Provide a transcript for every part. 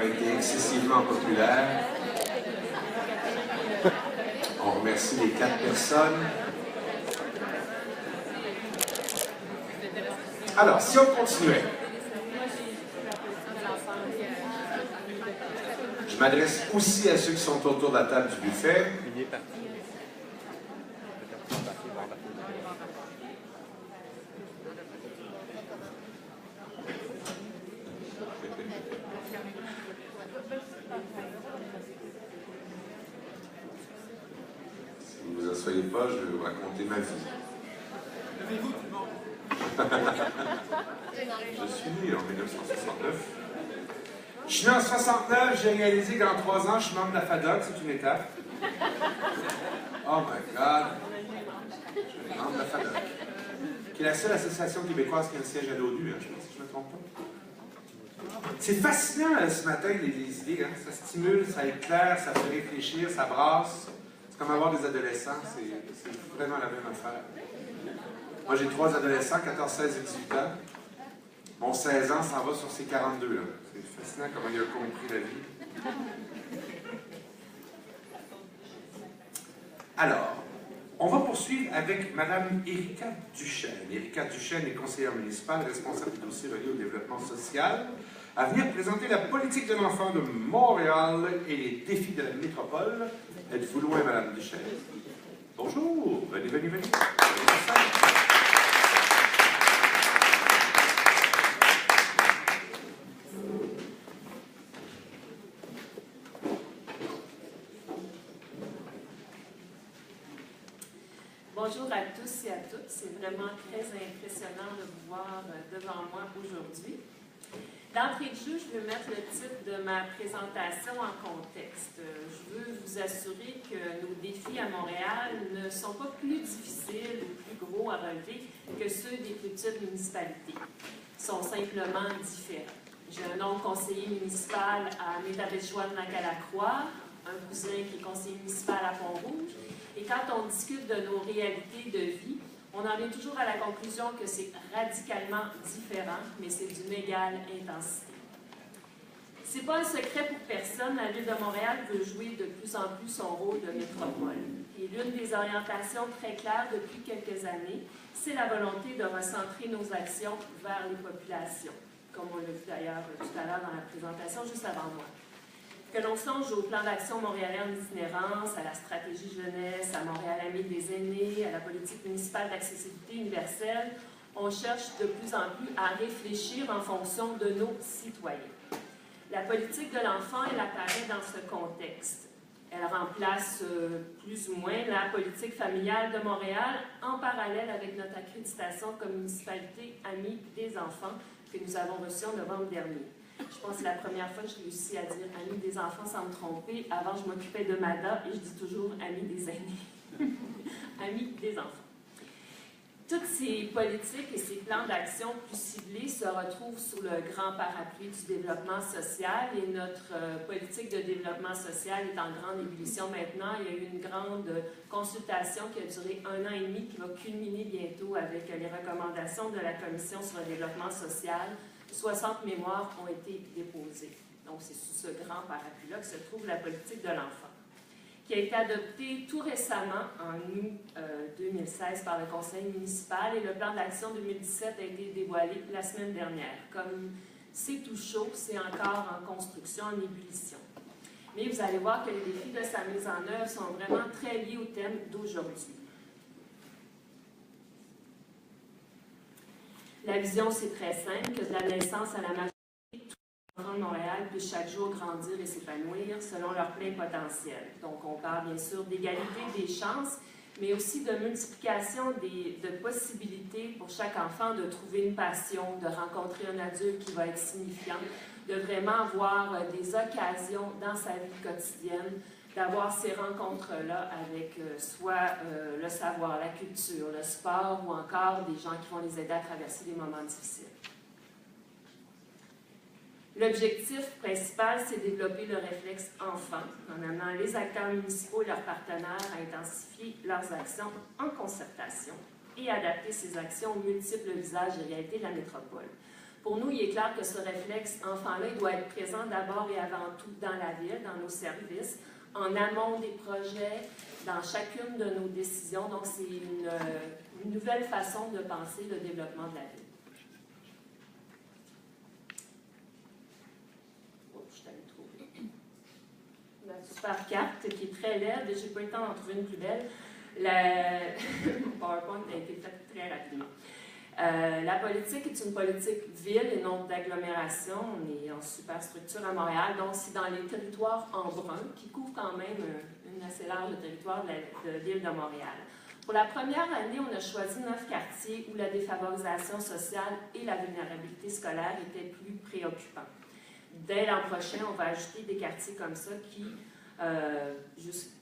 été excessivement populaire. On remercie les 4 personnes. Alors, si on continuait, je m'adresse aussi à ceux qui sont autour de la table du buffet. Si vous ne vous asseyez pas, je vais vous raconter ma vie. Levez-vous tout le monde. Je suis né en 1969. Je suis né en 69, j'ai réalisé qu'en 3 ans, je suis membre de la FADOC, c'est une étape. Oh my God! Je suis membre de la FADOC, qui est la seule association québécoise qui a un siège à l'ONU, hein, je pense que je ne me trompe pas. C'est fascinant ce matin, les idées, hein? Ça stimule, ça éclaire, ça fait réfléchir, ça brasse. C'est comme avoir des adolescents, c'est vraiment la même affaire. Moi, j'ai 3 adolescents, 14, 16 et 18 ans. Mon 16 ans s'en va sur ses 42, là. C'est fascinant comment il a compris la vie. Alors, on va poursuivre avec Mme Érika Duchesne. Érika Duchesne est conseillère municipale, responsable des dossiers reliés au développement social, à venir présenter la politique de l'enfant de Montréal et les défis de la métropole. Êtes-vous loin, Mme Duchesne? Bonjour, venez, venez, venez. Bonjour à tous et à toutes. C'est vraiment très impressionnant de vous voir devant moi aujourd'hui. D'entrée de jeu, je veux mettre le titre de ma présentation en contexte. Je veux vous assurer que nos défis à Montréal ne sont pas plus difficiles ou plus gros à relever que ceux des plus petites municipalités. Ils sont simplement différents. J'ai un oncle conseiller municipal à Métabetchouan-Macalacroix, un cousin qui est conseiller municipal à Pont-Rouge. Et quand on discute de nos réalités de vie, on en est toujours à la conclusion que c'est radicalement différent, mais c'est d'une égale intensité. C'est pas un secret pour personne, la Ville de Montréal veut jouer de plus en plus son rôle de métropole. Et l'une des orientations très claires depuis quelques années, c'est la volonté de recentrer nos actions vers les populations, comme on l'a vu d'ailleurs tout à l'heure dans la présentation juste avant moi. Que l'on songe au plan d'action montréalais en itinérance, à la stratégie jeunesse, à Montréal Ami des aînés, à la politique municipale d'accessibilité universelle, on cherche de plus en plus à réfléchir en fonction de nos citoyens. La politique de l'enfant, elle apparaît dans ce contexte. Elle remplace plus ou moins la politique familiale de Montréal en parallèle avec notre accréditation comme municipalité amie des enfants que nous avons reçue en novembre dernier. Je pense que c'est la première fois que je réussis à dire « Amis des enfants » sans me tromper. Avant, je m'occupais de MADA et je dis toujours « Amis des aînés ». Amis des enfants. Toutes ces politiques et ces plans d'action plus ciblés se retrouvent sous le grand parapluie du développement social et notre politique de développement social est en grande ébullition maintenant. Il y a eu une grande consultation qui a duré 1 an et demi qui va culminer bientôt avec les recommandations de la Commission sur le développement social. 60 mémoires ont été déposées. Donc, c'est sous ce grand parapluie-là que se trouve la politique de l'enfant, qui a été adoptée tout récemment, en août 2016, par le conseil municipal, et le plan d'action 2017 a été dévoilé la semaine dernière. Comme c'est tout chaud, c'est encore en construction, en ébullition. Mais vous allez voir que les défis de sa mise en œuvre sont vraiment très liés au thème d'aujourd'hui. La vision, c'est très simple, que de la naissance à la majorité, tous les enfants de Montréal puissent chaque jour grandir et s'épanouir selon leur plein potentiel. Donc, on parle bien sûr d'égalité des chances, mais aussi de multiplication de possibilités pour chaque enfant de trouver une passion, de rencontrer un adulte qui va être signifiant, de vraiment avoir des occasions dans sa vie quotidienne, d'avoir ces rencontres-là avec soit le savoir, la culture, le sport ou encore des gens qui vont les aider à traverser des moments difficiles. L'objectif principal, c'est de développer le réflexe enfant en amenant les acteurs municipaux et leurs partenaires à intensifier leurs actions en concertation et adapter ces actions aux multiples visages et réalités de la métropole. Pour nous, il est clair que ce réflexe enfant-là, il doit être présent d'abord et avant tout dans la ville, dans nos services, en amont des projets, dans chacune de nos décisions. Donc, c'est une nouvelle façon de penser le développement de la ville. Je suis allée trouver ma super carte qui est très laide. Je n'ai pas eu le temps d'en trouver une plus belle. Mon PowerPoint a été fait très rapidement. La politique est une politique ville et non d'agglomération. On est en superstructure à Montréal, donc c'est dans les territoires en brun, qui couvrent quand même une assez large territoire de la ville de Montréal. Pour la première année, on a choisi 9 quartiers où la défavorisation sociale et la vulnérabilité scolaire étaient plus préoccupants. Dès l'an prochain, on va ajouter des quartiers comme ça qui,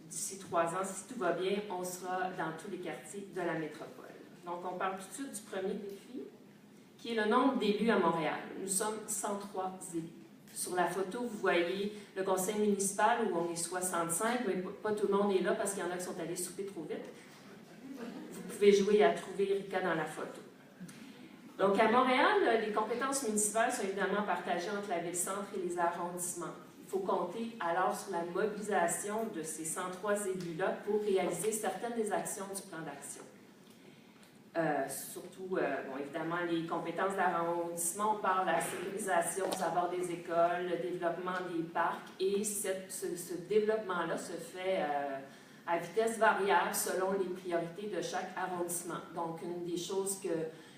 d'ici 3 ans, si tout va bien, on sera dans tous les quartiers de la métropole. Donc, on parle tout de suite du premier défi, qui est le nombre d'élus à Montréal. Nous sommes 103 élus. Sur la photo, vous voyez le conseil municipal où on est 65, mais pas tout le monde est là parce qu'il y en a qui sont allés souper trop vite. Vous pouvez jouer à trouver Rika dans la photo. Donc, à Montréal, les compétences municipales sont évidemment partagées entre la ville-centre et les arrondissements. Il faut compter alors sur la mobilisation de ces 103 élus-là pour réaliser certaines des actions du plan d'action. Surtout, évidemment, les compétences d'arrondissement, on parle de la sécurisation, au savoir des écoles, le développement des parcs, et ce développement-là se fait à vitesse variable selon les priorités de chaque arrondissement. Donc, une des choses que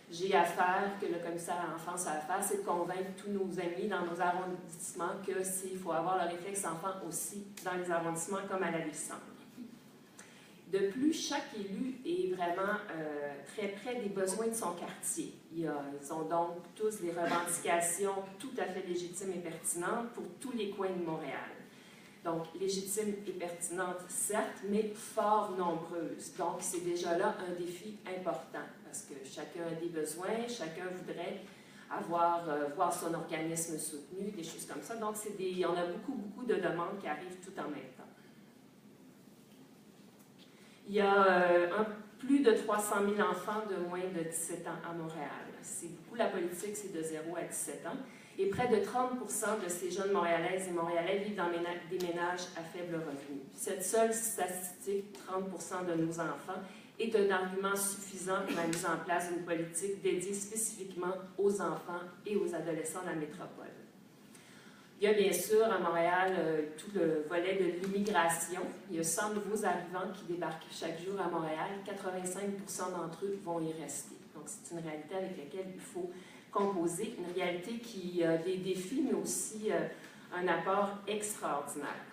j'ai à faire, que le commissaire à l'enfance a à faire, c'est de convaincre tous nos amis dans nos arrondissements qu'il faut avoir le réflexe enfant aussi dans les arrondissements comme à la ville-centre. De plus, chaque élu est vraiment très près des besoins de son quartier. Ils ont donc tous des revendications tout à fait légitimes et pertinentes pour tous les coins de Montréal. Donc, légitimes et pertinentes, certes, mais fort nombreuses. Donc, c'est déjà là un défi important, parce que chacun a des besoins, chacun voudrait voir son organisme soutenu, des choses comme ça. Donc, on a beaucoup de demandes qui arrivent tout en même temps. Il y a plus de 300 000 enfants de moins de 17 ans à Montréal. C'est beaucoup la politique, c'est de 0 à 17 ans. Et près de 30% de ces jeunes Montréalaises et Montréalais vivent dans des ménages à faible revenu. Cette seule statistique, 30% de nos enfants, est un argument suffisant pour la mise en place d'une politique dédiée spécifiquement aux enfants et aux adolescents de la métropole. Il y a bien sûr à Montréal tout le volet de l'immigration. Il y a 100 nouveaux arrivants qui débarquent chaque jour à Montréal. 85% d'entre eux vont y rester. Donc c'est une réalité avec laquelle il faut composer. Une réalité qui a des défis, mais aussi un apport extraordinaire.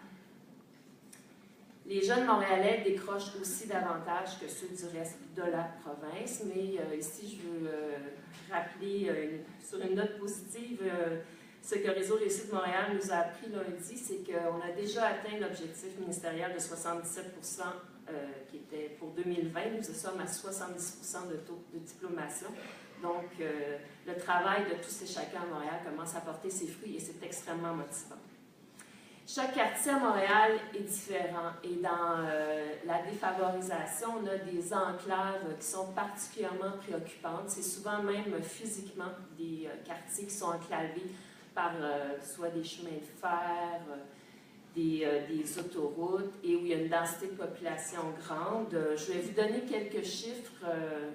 Les jeunes Montréalais décrochent aussi davantage que ceux du reste de la province. Mais ici, je veux rappeler sur une note positive ce que Réseau Réussite Montréal nous a appris lundi, c'est qu'on a déjà atteint l'objectif ministériel de 77 qui était pour 2020. Nous sommes à 70 de taux de diplomation. Donc, le travail de tous et chacun à Montréal commence à porter ses fruits et c'est extrêmement motivant. Chaque quartier à Montréal est différent et dans la défavorisation, on a des enclaves qui sont particulièrement préoccupantes. C'est souvent même physiquement des quartiers qui sont enclavés par soit des chemins de fer, des autoroutes, et où il y a une densité de population grande. Je vais vous donner quelques chiffres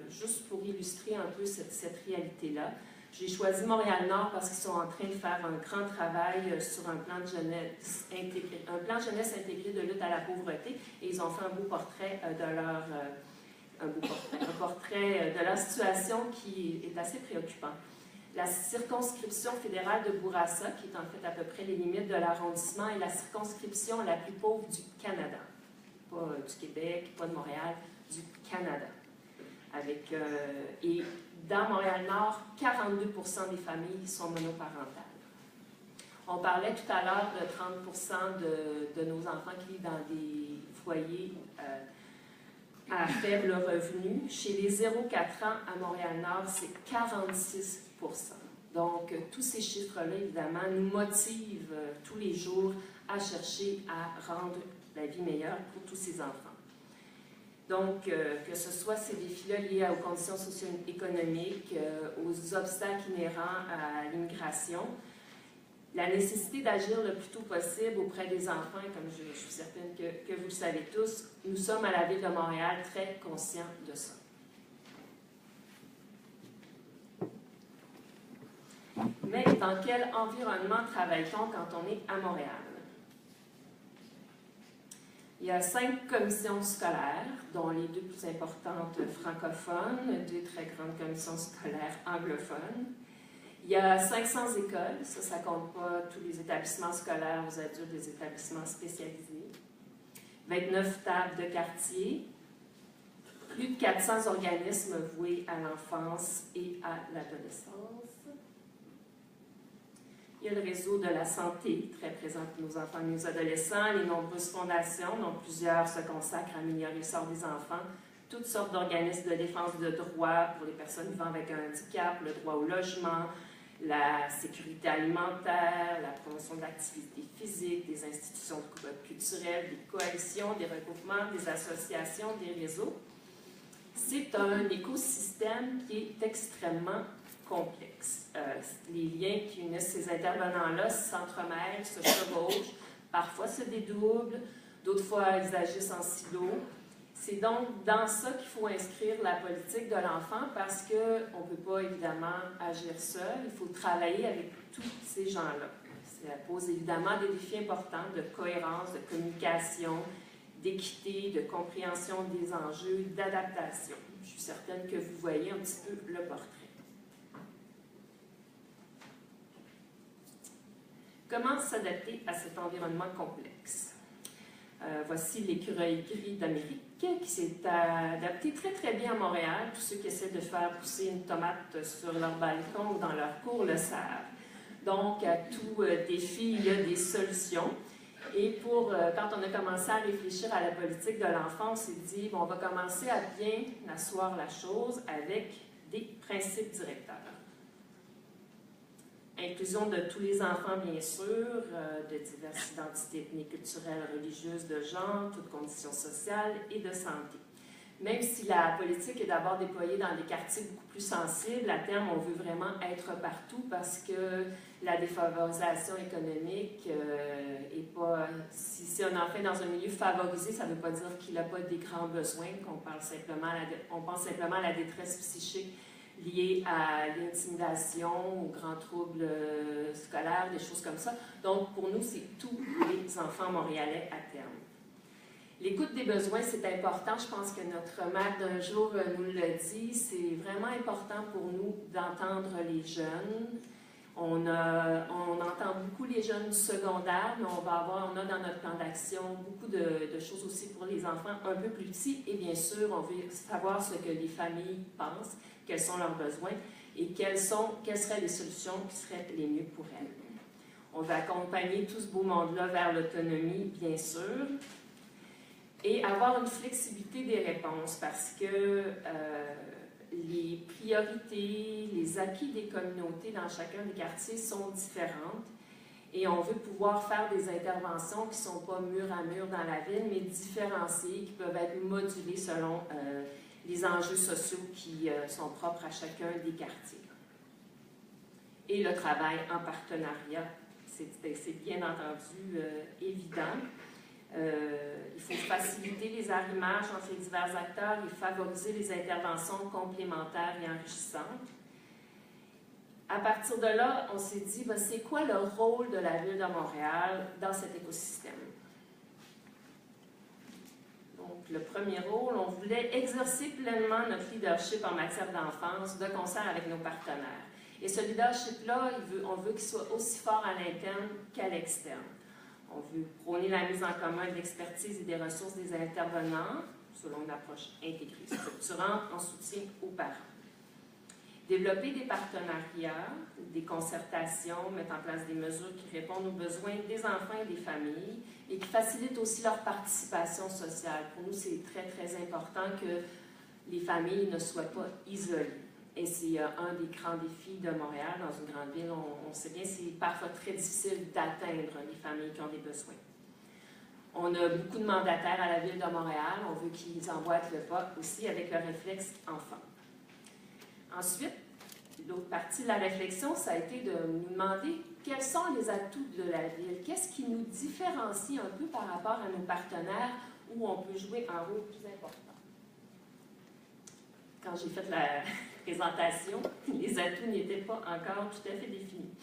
juste pour illustrer un peu cette réalité-là. J'ai choisi Montréal-Nord parce qu'ils sont en train de faire un grand travail sur un plan de jeunesse intégré, de lutte à la pauvreté, et ils ont fait un beau portrait de leur situation qui est assez préoccupant. La circonscription fédérale de Bourassa, qui est en fait à peu près les limites de l'arrondissement, est la circonscription la plus pauvre du Canada. Pas du Québec, pas de Montréal, du Canada. Et dans Montréal-Nord, 42% des familles sont monoparentales. On parlait tout à l'heure de 30% de nos enfants qui vivent dans des foyers à faible revenu. Chez les 0-4 ans à Montréal-Nord, c'est 46%. Donc, tous ces chiffres-là, évidemment, nous motivent tous les jours à chercher à rendre la vie meilleure pour tous ces enfants. Donc, que ce soit ces défis-là liés aux conditions socio-économiques, aux obstacles inhérents à l'immigration, la nécessité d'agir le plus tôt possible auprès des enfants, comme je suis certaine que vous le savez tous, nous sommes à la Ville de Montréal très conscients de ça. Mais dans quel environnement travaille-t-on quand on est à Montréal? Il y a 5 commissions scolaires, dont les 2 plus importantes francophones, 2 très grandes commissions scolaires anglophones. Il y a 500 écoles, ça ne compte pas tous les établissements scolaires aux adultes, des établissements spécialisés. 29 tables de quartier, plus de 400 organismes voués à l'enfance et à l'adolescence. Il y a le réseau de la santé, très présent pour nos enfants et nos adolescents, les nombreuses fondations, dont plusieurs se consacrent à améliorer le sort des enfants, toutes sortes d'organismes de défense de droits pour les personnes vivant avec un handicap, le droit au logement, la sécurité alimentaire, la promotion de l'activité physique, des institutions culturelles, des coalitions, des regroupements, des associations, des réseaux. C'est un écosystème qui est extrêmement complexe. Les liens qui unissent ces intervenants-là s'entremêlent, se chevauchent, parfois se dédoublent, d'autres fois ils agissent en silo. C'est donc dans ça qu'il faut inscrire la politique de l'enfant parce qu'on ne peut pas évidemment agir seul, il faut travailler avec tous ces gens-là. Ça pose évidemment des défis importants de cohérence, de communication, d'équité, de compréhension des enjeux, d'adaptation. Je suis certaine que vous voyez un petit peu le portrait. Comment s'adapter à cet environnement complexe? Voici l'écureuil gris d'Amérique qui s'est adapté très très bien à Montréal. Tous ceux qui essaient de faire pousser une tomate sur leur balcon ou dans leur cour le savent. Donc, à tout défi, il y a des solutions. Et quand on a commencé à réfléchir à la politique de l'enfant, on s'est dit, bon, on va commencer à bien asseoir la chose avec des principes directeurs. Inclusion de tous les enfants, bien sûr, de diverses identités ethniques, culturelles, religieuses, de genre, toutes conditions sociales et de santé. Même si la politique est d'abord déployée dans des quartiers beaucoup plus sensibles, à terme, on veut vraiment être partout parce que la défavorisation économique est pas... Si on en fait dans un milieu favorisé, ça ne veut pas dire qu'il n'a pas des grands besoins, on pense simplement à la détresse psychique liées à l'intimidation, aux grands troubles scolaires, des choses comme ça. Donc, pour nous, c'est tous les enfants montréalais à terme. L'écoute des besoins, c'est important. Je pense que notre maire d'un jour nous l'a dit. C'est vraiment important pour nous d'entendre les jeunes. On entend beaucoup les jeunes du secondaire, mais on a dans notre plan d'action beaucoup de choses aussi pour les enfants un peu plus petits. Et bien sûr, on veut savoir ce que les familles pensent, quels sont leurs besoins et quelles seraient les solutions qui seraient les mieux pour elles. On veut accompagner tout ce beau monde-là vers l'autonomie, bien sûr, et avoir une flexibilité des réponses parce que les priorités, les acquis des communautés dans chacun des quartiers sont différentes et on veut pouvoir faire des interventions qui ne sont pas mur à mur dans la ville, mais différenciées, qui peuvent être modulées selon les enjeux sociaux qui sont propres à chacun des quartiers. Et le travail en partenariat, c'est bien entendu évident. Il faut faciliter les arrimages entre les divers acteurs et favoriser les interventions complémentaires et enrichissantes. À partir de là, on s'est dit, c'est quoi le rôle de la Ville de Montréal dans cet écosystème? Donc, le premier rôle, on voulait exercer pleinement notre leadership en matière d'enfance de concert avec nos partenaires. Et ce leadership-là, on veut qu'il soit aussi fort à l'interne qu'à l'externe. On veut prôner la mise en commun de l'expertise et des ressources des intervenants selon une approche intégrée, structurante, en soutien aux parents. Développer des partenariats, des concertations, mettre en place des mesures qui répondent aux besoins des enfants et des familles et qui facilitent aussi leur participation sociale. Pour nous, c'est très, très important que les familles ne soient pas isolées. Et c'est un des grands défis de Montréal, dans une grande ville. On sait bien que c'est parfois très difficile d'atteindre les familles qui ont des besoins. On a beaucoup de mandataires à la Ville de Montréal. On veut qu'ils emboîtent le pas aussi avec le réflexe enfant. Ensuite, l'autre partie de la réflexion, ça a été de nous demander quels sont les atouts de la Ville. Qu'est-ce qui nous différencie un peu par rapport à nos partenaires où on peut jouer un rôle plus important. Quand j'ai fait la présentation, les atouts n'étaient pas encore tout à fait définis.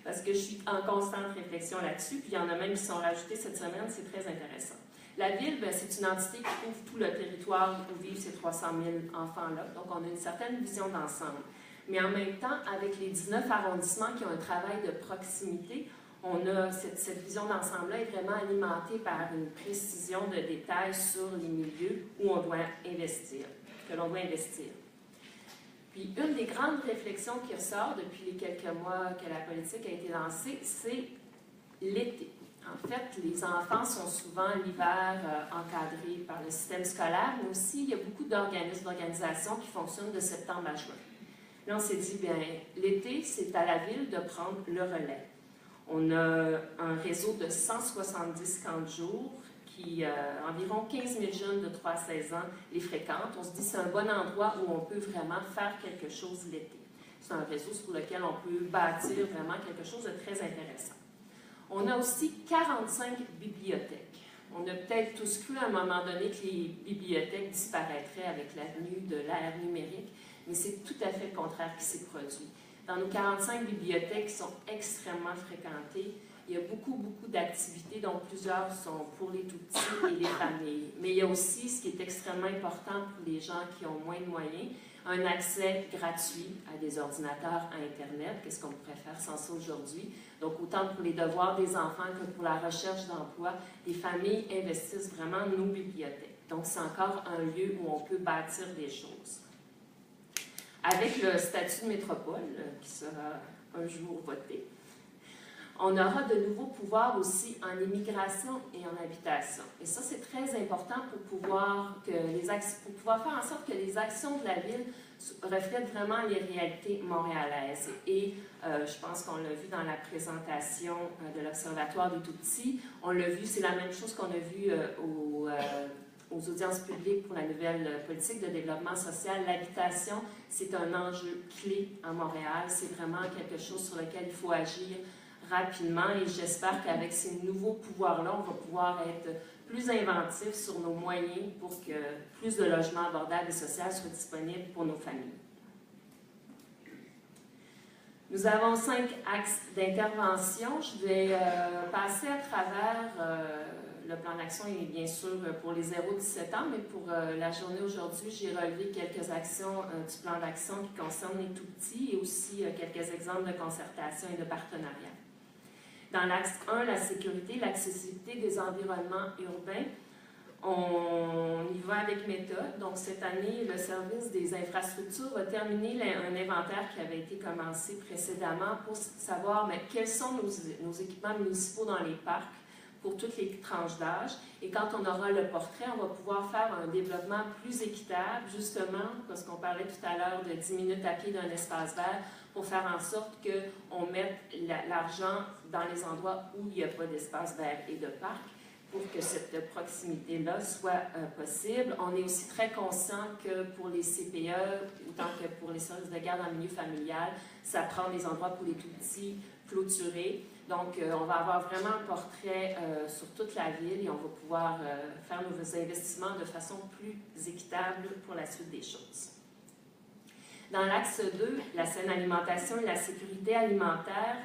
Parce que je suis en constante réflexion là-dessus, puis il y en a même qui sont rajoutés cette semaine, c'est très intéressant. La Ville, c'est une entité qui couvre tout le territoire où vivent ces 300 000 enfants-là, donc on a une certaine vision d'ensemble. Mais en même temps, avec les 19 arrondissements qui ont un travail de proximité, on a cette vision d'ensemble-là est vraiment alimentée par une précision de détails sur les milieux où on doit investir, que l'on doit investir. Puis une des grandes réflexions qui ressort depuis les quelques mois que la politique a été lancée, c'est l'été. En fait, les enfants sont souvent l'hiver encadrés par le système scolaire, mais aussi il y a beaucoup d'organismes, d'organisations qui fonctionnent de septembre à juin. Là, on s'est dit, bien, l'été, c'est à la Ville de prendre le relais. On a un réseau de 170 camps de jour qui, environ 15 000 jeunes de 3 à 16 ans les fréquentent. On se dit c'est un bon endroit où on peut vraiment faire quelque chose l'été. C'est un réseau sur lequel on peut bâtir vraiment quelque chose de très intéressant. On a aussi 45 bibliothèques. On a peut-être tous cru à un moment donné que les bibliothèques disparaîtraient avec l'avenue de l'ère numérique, mais c'est tout à fait le contraire qui s'est produit. Dans nos 45 bibliothèques qui sont extrêmement fréquentées, il y a beaucoup d'activités, dont plusieurs sont pour les tout-petits et les familles. Mais il y a aussi, ce qui est extrêmement important pour les gens qui ont moins de moyens, un accès gratuit à des ordinateurs à Internet. Qu'est-ce qu'on pourrait faire sans ça aujourd'hui? Donc, autant pour les devoirs des enfants que pour la recherche d'emploi, les familles investissent vraiment nos bibliothèques. Donc, c'est encore un lieu où on peut bâtir des choses. Avec le statut de métropole, qui sera un jour voté, on aura de nouveaux pouvoirs aussi en immigration et en habitation. Et ça, c'est très important pour pouvoir faire en sorte que les actions de la Ville reflètent vraiment les réalités montréalaises. Et je pense qu'on l'a vu dans la présentation de l'Observatoire des Tout-Petits. On l'a vu, c'est la même chose qu'on a vu aux audiences publiques pour la nouvelle politique de développement social. L'habitation, c'est un enjeu clé à Montréal. C'est vraiment quelque chose sur lequel il faut agir rapidement et j'espère qu'avec ces nouveaux pouvoirs-là, on va pouvoir être plus inventif sur nos moyens pour que plus de logements abordables et sociaux soient disponibles pour nos familles. Nous avons 5 axes d'intervention. Je vais passer à travers le plan d'action est bien sûr pour les 0-17 ans, mais pour la journée aujourd'hui, j'ai relevé quelques actions du plan d'action qui concernent les tout-petits et aussi quelques exemples de concertation et de partenariat. Dans l'axe 1, la sécurité, l'accessibilité des environnements urbains, on y va avec méthode. Donc, cette année, le service des infrastructures va terminer un inventaire qui avait été commencé précédemment pour savoir quels sont nos équipements municipaux dans les parcs pour toutes les tranches d'âge. Et quand on aura le portrait, on va pouvoir faire un développement plus équitable, justement, parce qu'on parlait tout à l'heure de 10 minutes à pied d'un espace vert, pour faire en sorte qu'on mette l'argent dans les endroits où il n'y a pas d'espace vert et de parc, pour que cette proximité-là soit possible. On est aussi très conscient que pour les CPE, autant que pour les services de garde en milieu familial, ça prend des endroits pour les tout-petits clôturés. Donc, on va avoir vraiment un portrait sur toute la ville et on va pouvoir faire nos investissements de façon plus équitable pour la suite des choses. Dans l'axe 2, la saine alimentation et la sécurité alimentaire,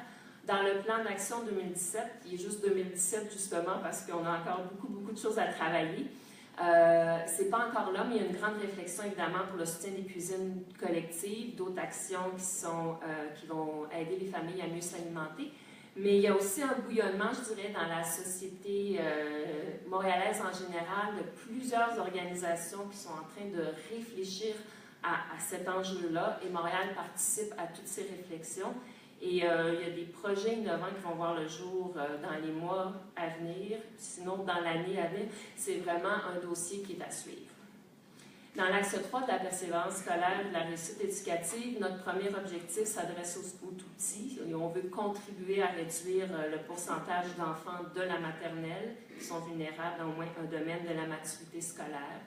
dans le plan d'action 2017, qui est juste 2017 justement parce qu'on a encore beaucoup de choses à travailler, c'est pas encore là, mais il y a une grande réflexion évidemment pour le soutien des cuisines collectives, d'autres actions qui vont aider les familles à mieux s'alimenter. Mais il y a aussi un bouillonnement, je dirais, dans la société montréalaise en général, de plusieurs organisations qui sont en train de réfléchir à cet enjeu-là, et Montréal participe à toutes ces réflexions. Et il y a des projets innovants qui vont voir le jour dans les mois à venir, sinon dans l'année à venir. C'est vraiment un dossier qui est à suivre. Dans l'axe 3 de la persévérance scolaire et de la réussite éducative, notre premier objectif s'adresse aux tout-petits et on veut contribuer à réduire le pourcentage d'enfants de la maternelle qui sont vulnérables dans au moins un domaine de la maturité scolaire.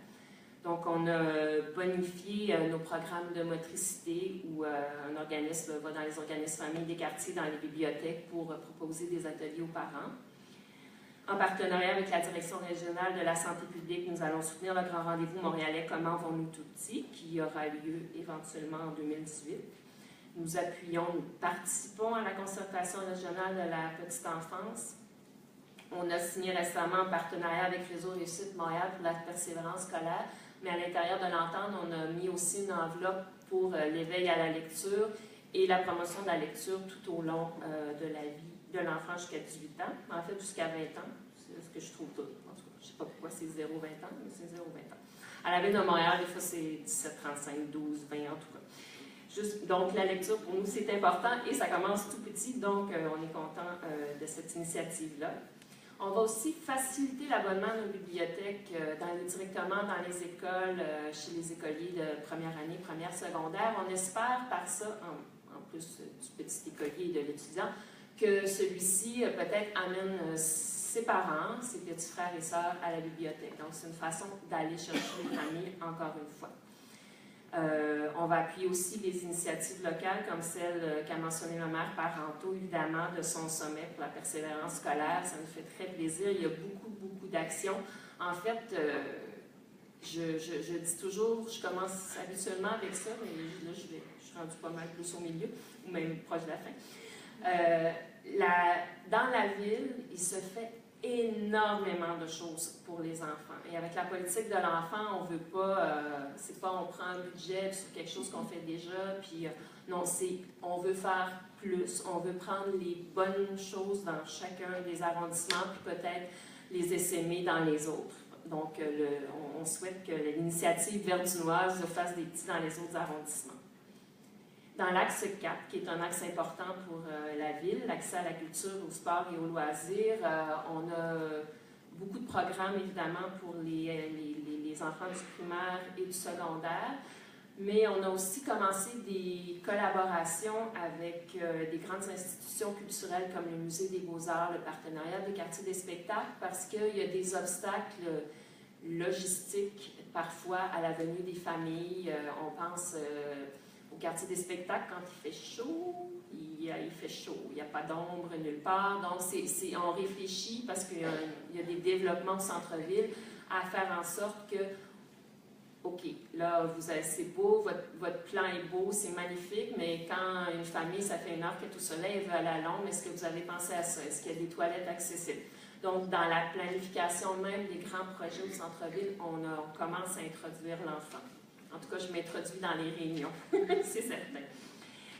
Donc, on a bonifié nos programmes de motricité où un organisme va dans les organismes familles des quartiers, dans les bibliothèques pour proposer des ateliers aux parents. En partenariat avec la Direction régionale de la santé publique, nous allons soutenir le grand rendez-vous montréalais « Comment vont-nous tout petits » qui aura lieu éventuellement en 2018. Nous participons à la concertation régionale de la petite enfance. On a signé récemment un partenariat avec Réseau Réussite Montréal pour la persévérance scolaire, mais à l'intérieur de l'entente, on a mis aussi une enveloppe pour l'éveil à la lecture et la promotion de la lecture tout au long de la vie de l'enfant jusqu'à 18 ans, en fait jusqu'à 20 ans, c'est ce que je trouve tout. En tout cas, je ne sais pas pourquoi c'est 0-20 ans, mais c'est 0-20 ans. À la Ville de Montréal, des fois c'est 17, 35, 12, 20 en tout cas. Donc la lecture pour nous c'est important et ça commence tout petit, donc on est content de cette initiative-là. On va aussi faciliter l'abonnement à nos bibliothèques directement dans les écoles, chez les écoliers de première année, première secondaire. On espère par ça, en plus du petit écolier et de l'étudiant, que celui-ci peut-être amène ses parents, ses petits frères et sœurs à la bibliothèque. Donc, c'est une façon d'aller chercher les familles, encore une fois. On va appuyer aussi des initiatives locales comme celle qu'a mentionnée ma mère Parenteau, évidemment, de son sommet pour la persévérance scolaire. Ça nous fait très plaisir. Il y a beaucoup d'actions. En fait, je dis toujours, je commence habituellement avec ça, mais là, je suis rendue pas mal plus au milieu, ou même proche de la fin. Dans la ville, il se fait énormément de choses pour les enfants. Et avec la politique de l'enfant, on veut pas, c'est pas on prend un budget sur quelque chose qu'on fait déjà, puis non, c'est on veut faire plus, on veut prendre les bonnes choses dans chacun des arrondissements, puis peut-être les essaimer dans les autres. Donc, on souhaite que l'initiative verdinoise fasse des petits dans les autres arrondissements. Dans l'axe 4, qui est un axe important pour la ville, l'accès à la culture, au sport et aux loisirs, on a beaucoup de programmes, évidemment, pour les enfants du primaire et du secondaire, mais on a aussi commencé des collaborations avec des grandes institutions culturelles comme le Musée des Beaux-Arts, le partenariat des quartiers des spectacles, parce qu'il y a des obstacles logistiques, parfois, à la venue des familles. On pense au quartier des spectacles, quand il fait chaud, il fait chaud, il n'y a pas d'ombre nulle part. Donc, on réfléchit parce qu'il y a des développements au centre-ville à faire en sorte que, OK, là, c'est beau, votre plan est beau, c'est magnifique, mais quand une famille, ça fait 1 heure qu'elle est au soleil, elle veut aller à l'ombre, est-ce que vous avez pensé à ça? Est-ce qu'il y a des toilettes accessibles? Donc, dans la planification même des grands projets au centre-ville, on commence à introduire l'enfant. En tout cas, je m'introduis dans les réunions, c'est certain.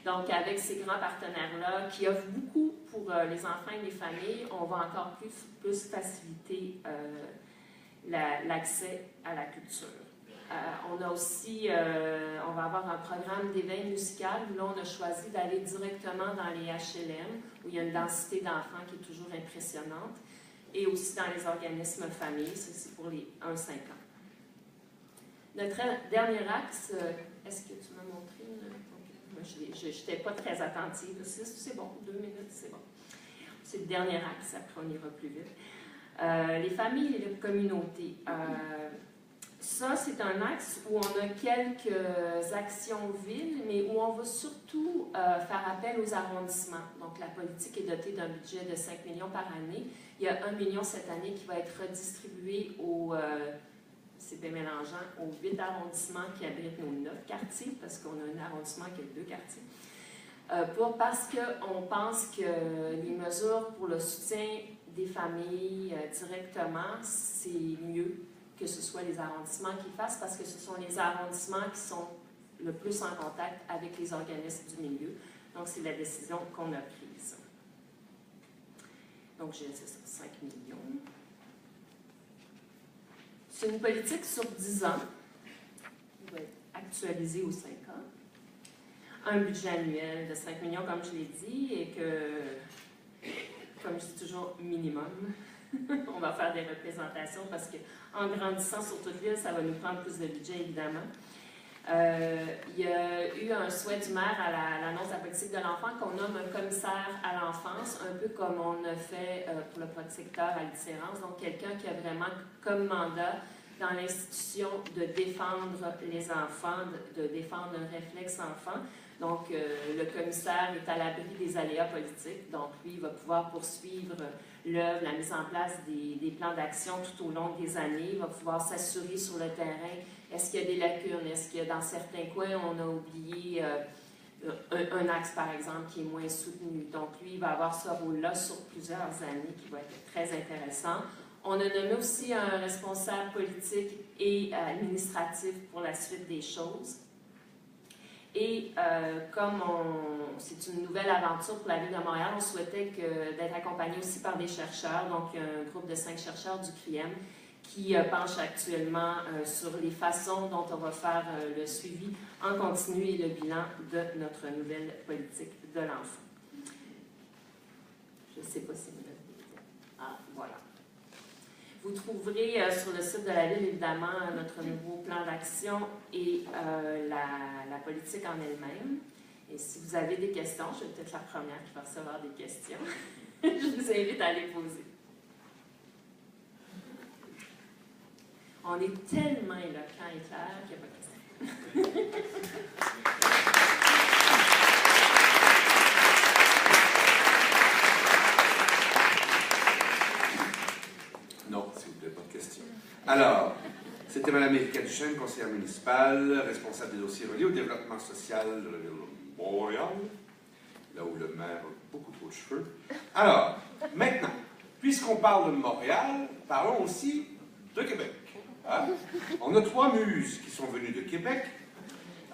Donc, avec ces grands partenaires-là, qui offrent beaucoup pour les enfants et les familles, on va encore plus faciliter l'accès à la culture. On a aussi, on va avoir un programme d'éveil musical où là, on a choisi d'aller directement dans les HLM, où il y a une densité d'enfants qui est toujours impressionnante, et aussi dans les organismes familles, c'est pour les 1-5 ans. Notre dernier axe, est-ce que tu m'as montré? Je n'étais pas très attentive. C'est bon, 2 minutes, c'est bon. C'est le dernier axe, après on ira plus vite. Les familles et les communautés. Ça, c'est un axe où on a quelques actions villes, mais où on va surtout faire appel aux arrondissements. Donc, la politique est dotée d'un budget de 5 millions par année. Il y a 1 million cette année qui va être redistribué c'est bien mélangeant, aux 8 arrondissements qui abritent nos 9 quartiers, parce qu'on a un arrondissement qui a 2 quartiers. Parce qu'on pense que les mesures pour le soutien des familles directement, c'est mieux que ce soit les arrondissements qui fassent, parce que ce sont les arrondissements qui sont le plus en contact avec les organismes du milieu. Donc, c'est la décision qu'on a prise. Donc, c'est ça, 5 millions. C'est une politique sur 10 ans, qui va être actualisée aux 5 ans. Un budget annuel de 5 millions, comme je l'ai dit, et que, comme je dis toujours, minimum. On va faire des représentations parce qu'en grandissant sur toute l'île, ça va nous prendre plus de budget, évidemment. Il y a eu un souhait du maire à l'annonce de la politique de l'enfant qu'on nomme un commissaire à l'enfance, un peu comme on a fait pour le protecteur à l'itinérance, donc quelqu'un qui a vraiment comme mandat dans l'institution de défendre les enfants, de défendre un réflexe enfant. Donc, le commissaire est à l'abri des aléas politiques, donc lui, il va pouvoir poursuivre l'œuvre, la mise en place des plans d'action tout au long des années. Il va pouvoir s'assurer sur le terrain, est-ce qu'il y a des lacunes, est-ce qu'il y a dans certains coins, on a oublié un axe, par exemple, qui est moins soutenu. Donc, lui, il va avoir ce rôle-là sur plusieurs années qui va être très intéressant. On a nommé aussi un responsable politique et administratif pour la suite des choses. Et comme c'est une nouvelle aventure pour la Ville de Montréal, on souhaitait d'être accompagné aussi par des chercheurs, donc un groupe de 5 chercheurs du CRIEM qui penche actuellement sur les façons dont on va faire le suivi en continu et le bilan de notre nouvelle politique de l'enfant. Je ne sais pas si vous l'avez. Ah, voilà. Vous trouverez sur le site de la Ville, évidemment, notre nouveau plan d'action et la politique en elle-même. Et si vous avez des questions, je suis peut-être la première qui va recevoir des questions. Je vous invite à les poser. On est tellement éloquent et clair qu'il n'y a pas de question. Non, s'il vous plaît, pas de question. Alors, c'était Mme Erika Duchesne, conseillère municipale, responsable des dossiers reliés au développement social de la Ville de Montréal, là où le maire a beaucoup trop de cheveux. Alors, maintenant, puisqu'on parle de Montréal, parlons aussi de Québec. Hein? On a 3 muses qui sont venues de Québec.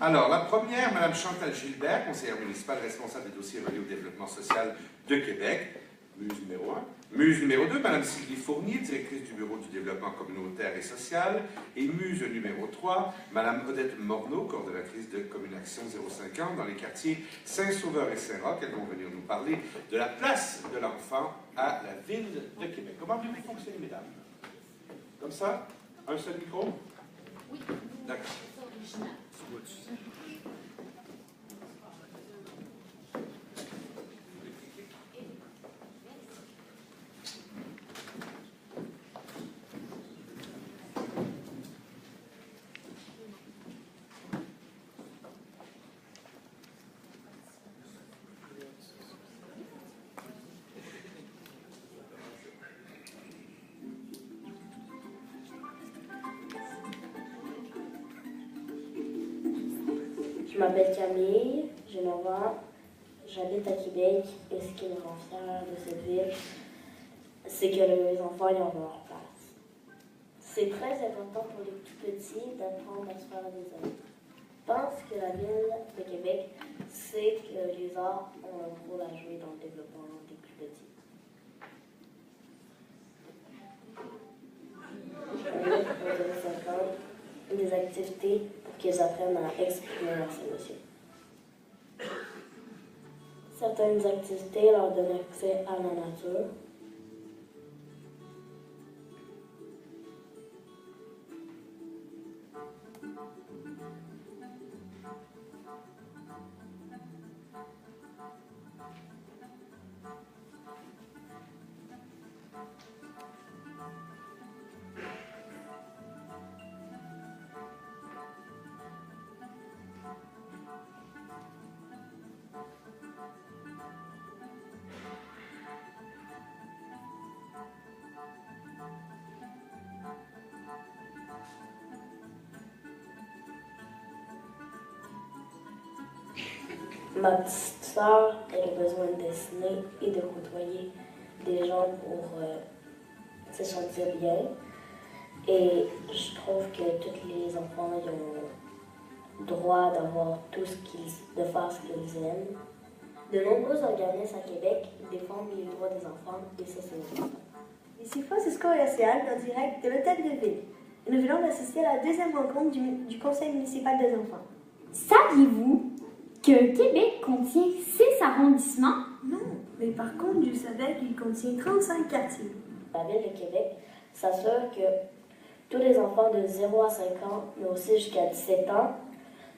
Alors, la première, Mme Chantal Gilbert, conseillère municipale, responsable des dossiers reliés au développement social de Québec, muse numéro 1. Muse numéro 2, Mme Sylvie Fournier, directrice du Bureau du développement communautaire et social. Et muse numéro 3, Mme Odette Morneau, coordonnatrice de Commune Action 050 dans les quartiers Saint-Sauveur et Saint-Roch. Elles vont venir nous parler de la place de l'enfant à la Ville de Québec. Comment voulez-vous fonctionner, mesdames? Comme ça? Un seul micro? Oui. D'accord. Je m'appelle Camille, j'ai 9 ans, j'habite à Québec et ce qui me rend fière de cette ville, c'est que mes enfants y ont leur place. C'est très important pour les tout petits d'apprendre à se faire des amis. Je pense que la ville de Québec sait que les arts ont un rôle à jouer dans le développement des plus petits. Des activités pour qu'ils apprennent à exprimer leurs émotions. Certaines activités leur donnent accès à la nature. Ma petite sœur, elle a besoin de dessiner et de côtoyer des gens pour se sentir bien. Et je trouve que tous les enfants ils ont droit d'avoir tout ce de faire ce qu'ils aiment. De nombreux organismes à Québec défendent les droits des enfants et ça c'est important. Ici Francisco Yacial, en direct de l'Hôtel de Ville. Et nous venons d'assister à la deuxième rencontre du Conseil municipal des enfants. Saviez-vous que Québec contient 6 arrondissements? Non, mais par contre, je savais qu'il contient 35 quartiers. la Ville de Québec s'assure que tous les enfants de 0 à 5 ans, mais aussi jusqu'à 17 ans,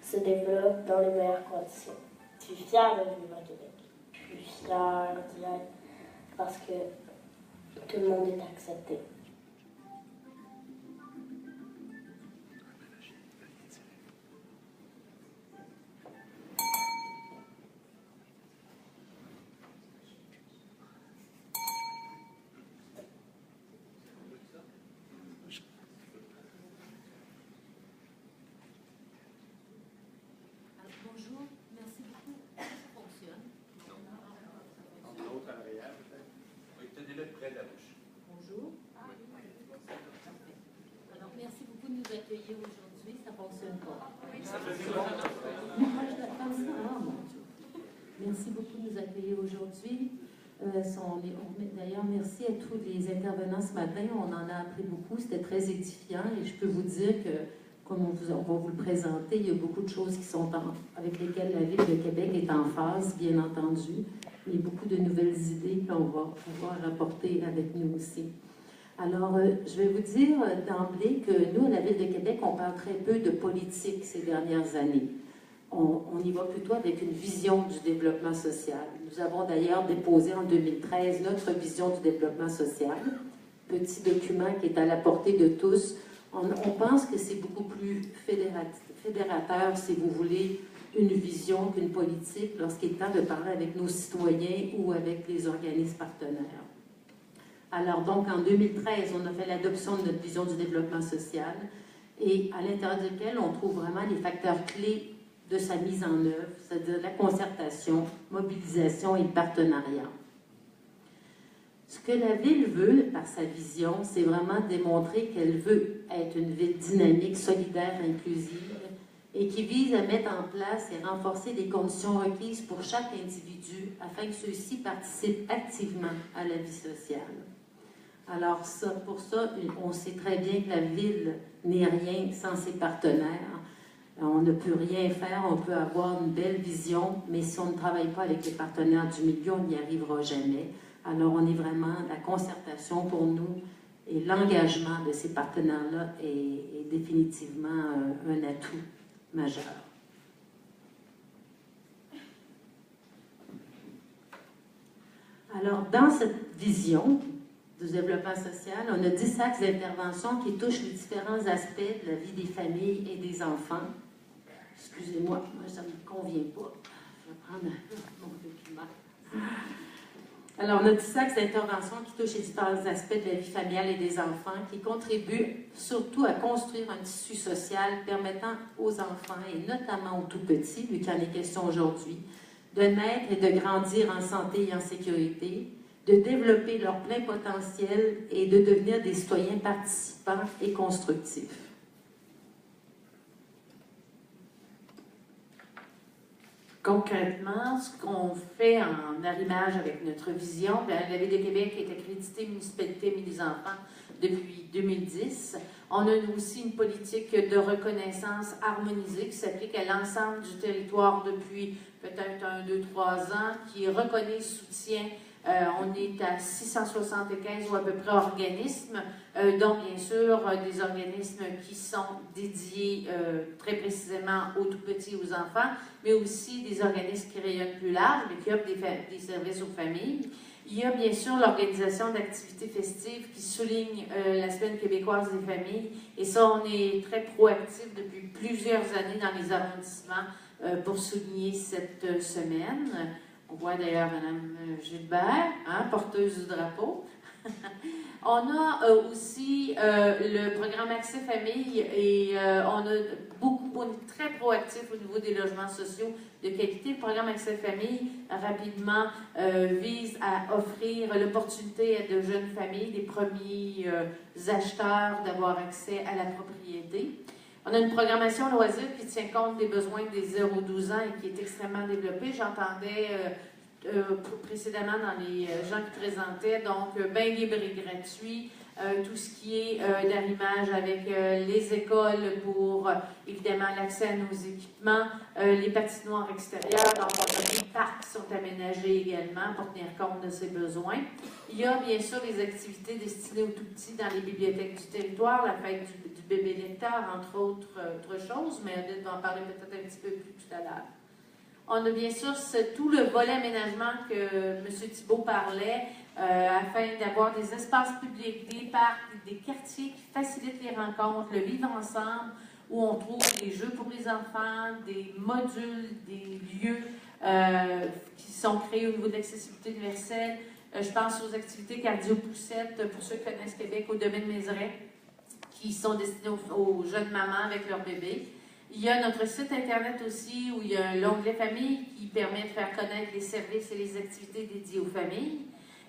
se développent dans les meilleures conditions. Je suis fière de vivre à Québec. Je suis fière d'y être parce que tout le monde est accepté. Bonjour, merci beaucoup. Ça fonctionne. Entre autres, à l'arrière, peut-être. Oui, tenez-le près de la bouche. Bonjour. Alors, merci beaucoup de nous accueillir aujourd'hui. Ça ne fonctionne pas. Ça fait du bon. Moi, je dois faire ça. Ah, mon Dieu. Merci beaucoup de nous accueillir aujourd'hui. D'ailleurs, merci à tous les intervenants ce matin. On en a appris beaucoup. C'était très édifiant. Et je peux vous dire que, comme on va vous le présenter, il y a beaucoup de choses avec lesquelles la Ville de Québec est en phase, bien entendu. Il y a beaucoup de nouvelles idées qu'on va pouvoir apporter avec nous aussi. Alors, je vais vous dire d'emblée que nous, à la Ville de Québec, on parle très peu de politique ces dernières années. On y va plutôt avec une vision du développement social. Nous avons d'ailleurs déposé en 2013 notre vision du développement social, petit document qui est à la portée de tous. On pense que c'est beaucoup plus fédérateur, si vous voulez, une vision qu'une politique lorsqu'il est temps de parler avec nos citoyens ou avec les organismes partenaires. Alors donc, en 2013, on a fait l'adoption de notre vision du développement social et à l'intérieur duquel on trouve vraiment les facteurs clés de sa mise en œuvre, c'est-à-dire la concertation, mobilisation et le partenariat. Ce que la Ville veut, par sa vision, c'est vraiment démontrer qu'elle veut être une ville dynamique, solidaire, inclusive, et qui vise à mettre en place et renforcer les conditions requises pour chaque individu afin que ceux-ci participent activement à la vie sociale. Alors pour ça, on sait très bien que la Ville n'est rien sans ses partenaires. On ne peut rien faire, on peut avoir une belle vision, mais si on ne travaille pas avec les partenaires du milieu, on n'y arrivera jamais. Alors, on est vraiment, la concertation pour nous et l'engagement de ces partenaires-là est définitivement un atout majeur. Alors, dans cette vision du développement social, on a 10 axes d'intervention qui touchent les différents aspects de la vie des familles et des enfants. Excusez-moi, moi, ça ne me convient pas. Je vais prendre mon document. Alors, on a 10 axes d'intervention qui touchent les différents aspects de la vie familiale et des enfants, qui contribuent surtout à construire un tissu social permettant aux enfants, et notamment aux tout-petits, vu qu'il en est question aujourd'hui, de naître et de grandir en santé et en sécurité, de développer leur plein potentiel et de devenir des citoyens participants et constructifs. Concrètement, ce qu'on fait en arrimage avec notre vision, la Ville de Québec est accréditée municipalité Amis des enfants depuis 2010. On a aussi une politique de reconnaissance harmonisée qui s'applique à l'ensemble du territoire depuis peut-être 1, 2, 3 ans, qui reconnaît et soutient. On est à 675 ou à peu près organismes, dont bien sûr des organismes qui sont dédiés très précisément aux tout-petits et aux enfants, mais aussi des organismes qui rayonnent plus large, mais qui offrent des services aux familles. Il y a bien sûr l'organisation d'activités festives qui souligne la Semaine québécoise des familles, et ça, on est très proactif depuis plusieurs années dans les arrondissements pour souligner cette semaine. On voit d'ailleurs Mme Gilbert, porteuse du drapeau. On a aussi le programme Accès Famille et on est très proactif au niveau des logements sociaux de qualité. Le programme Accès Famille, rapidement, vise à offrir l'opportunité à de jeunes familles, des premiers acheteurs, d'avoir accès à la propriété. On a une programmation loisirs qui tient compte des besoins des 0-12 ans et qui est extrêmement développée. J'entendais précédemment dans les gens qui présentaient, donc bain libre et gratuit, tout ce qui est d'arrimage avec les écoles pour évidemment l'accès à nos équipements, les patinoires extérieures, donc les parcs sont aménagés également pour tenir compte de ces besoins. Il y a bien sûr les activités destinées aux tout-petits dans les bibliothèques du territoire, la fête du bébé lecteur, entre autres choses, mais Odette va en parler peut-être un petit peu plus tout à l'heure. On a bien sûr tout le volet aménagement que M. Thibault parlait, afin d'avoir des espaces publics, des parcs, des quartiers qui facilitent les rencontres, le vivre ensemble, où on trouve des jeux pour les enfants, des modules, des lieux qui sont créés au niveau de l'accessibilité universelle. Je pense aux activités cardio-poussettes, pour ceux qui connaissent Québec, au domaine Mézeray, qui sont destinées aux jeunes mamans avec leur bébé. Il y a notre site Internet aussi, où il y a l'onglet Famille qui permet de faire connaître les services et les activités dédiées aux familles.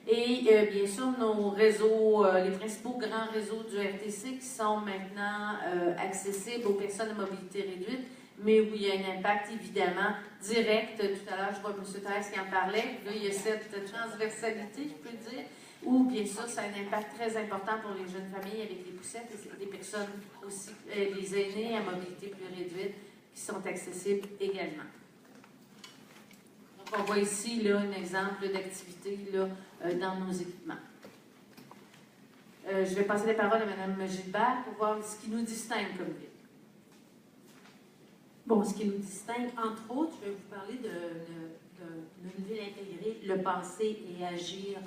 Et bien sûr, nos réseaux, les principaux grands réseaux du RTC qui sont maintenant accessibles aux personnes à mobilité réduite, mais où il y a un impact évidemment direct. Tout à l'heure, je vois M. Thérèse qui en parlait. Là, il y a cette transversalité, je peux dire, où bien sûr, ça a un impact très important pour les jeunes familles avec les poussettes et des personnes aussi, les aînés à mobilité plus réduite qui sont accessibles également. Donc, on voit ici là, un exemple d'activité dans nos équipements. Je vais passer la parole à Mme Gilbert pour voir ce qui nous distingue comme ville. Bon, ce qui nous distingue, entre autres, je vais vous parler d'une ville intégrée, le penser et agir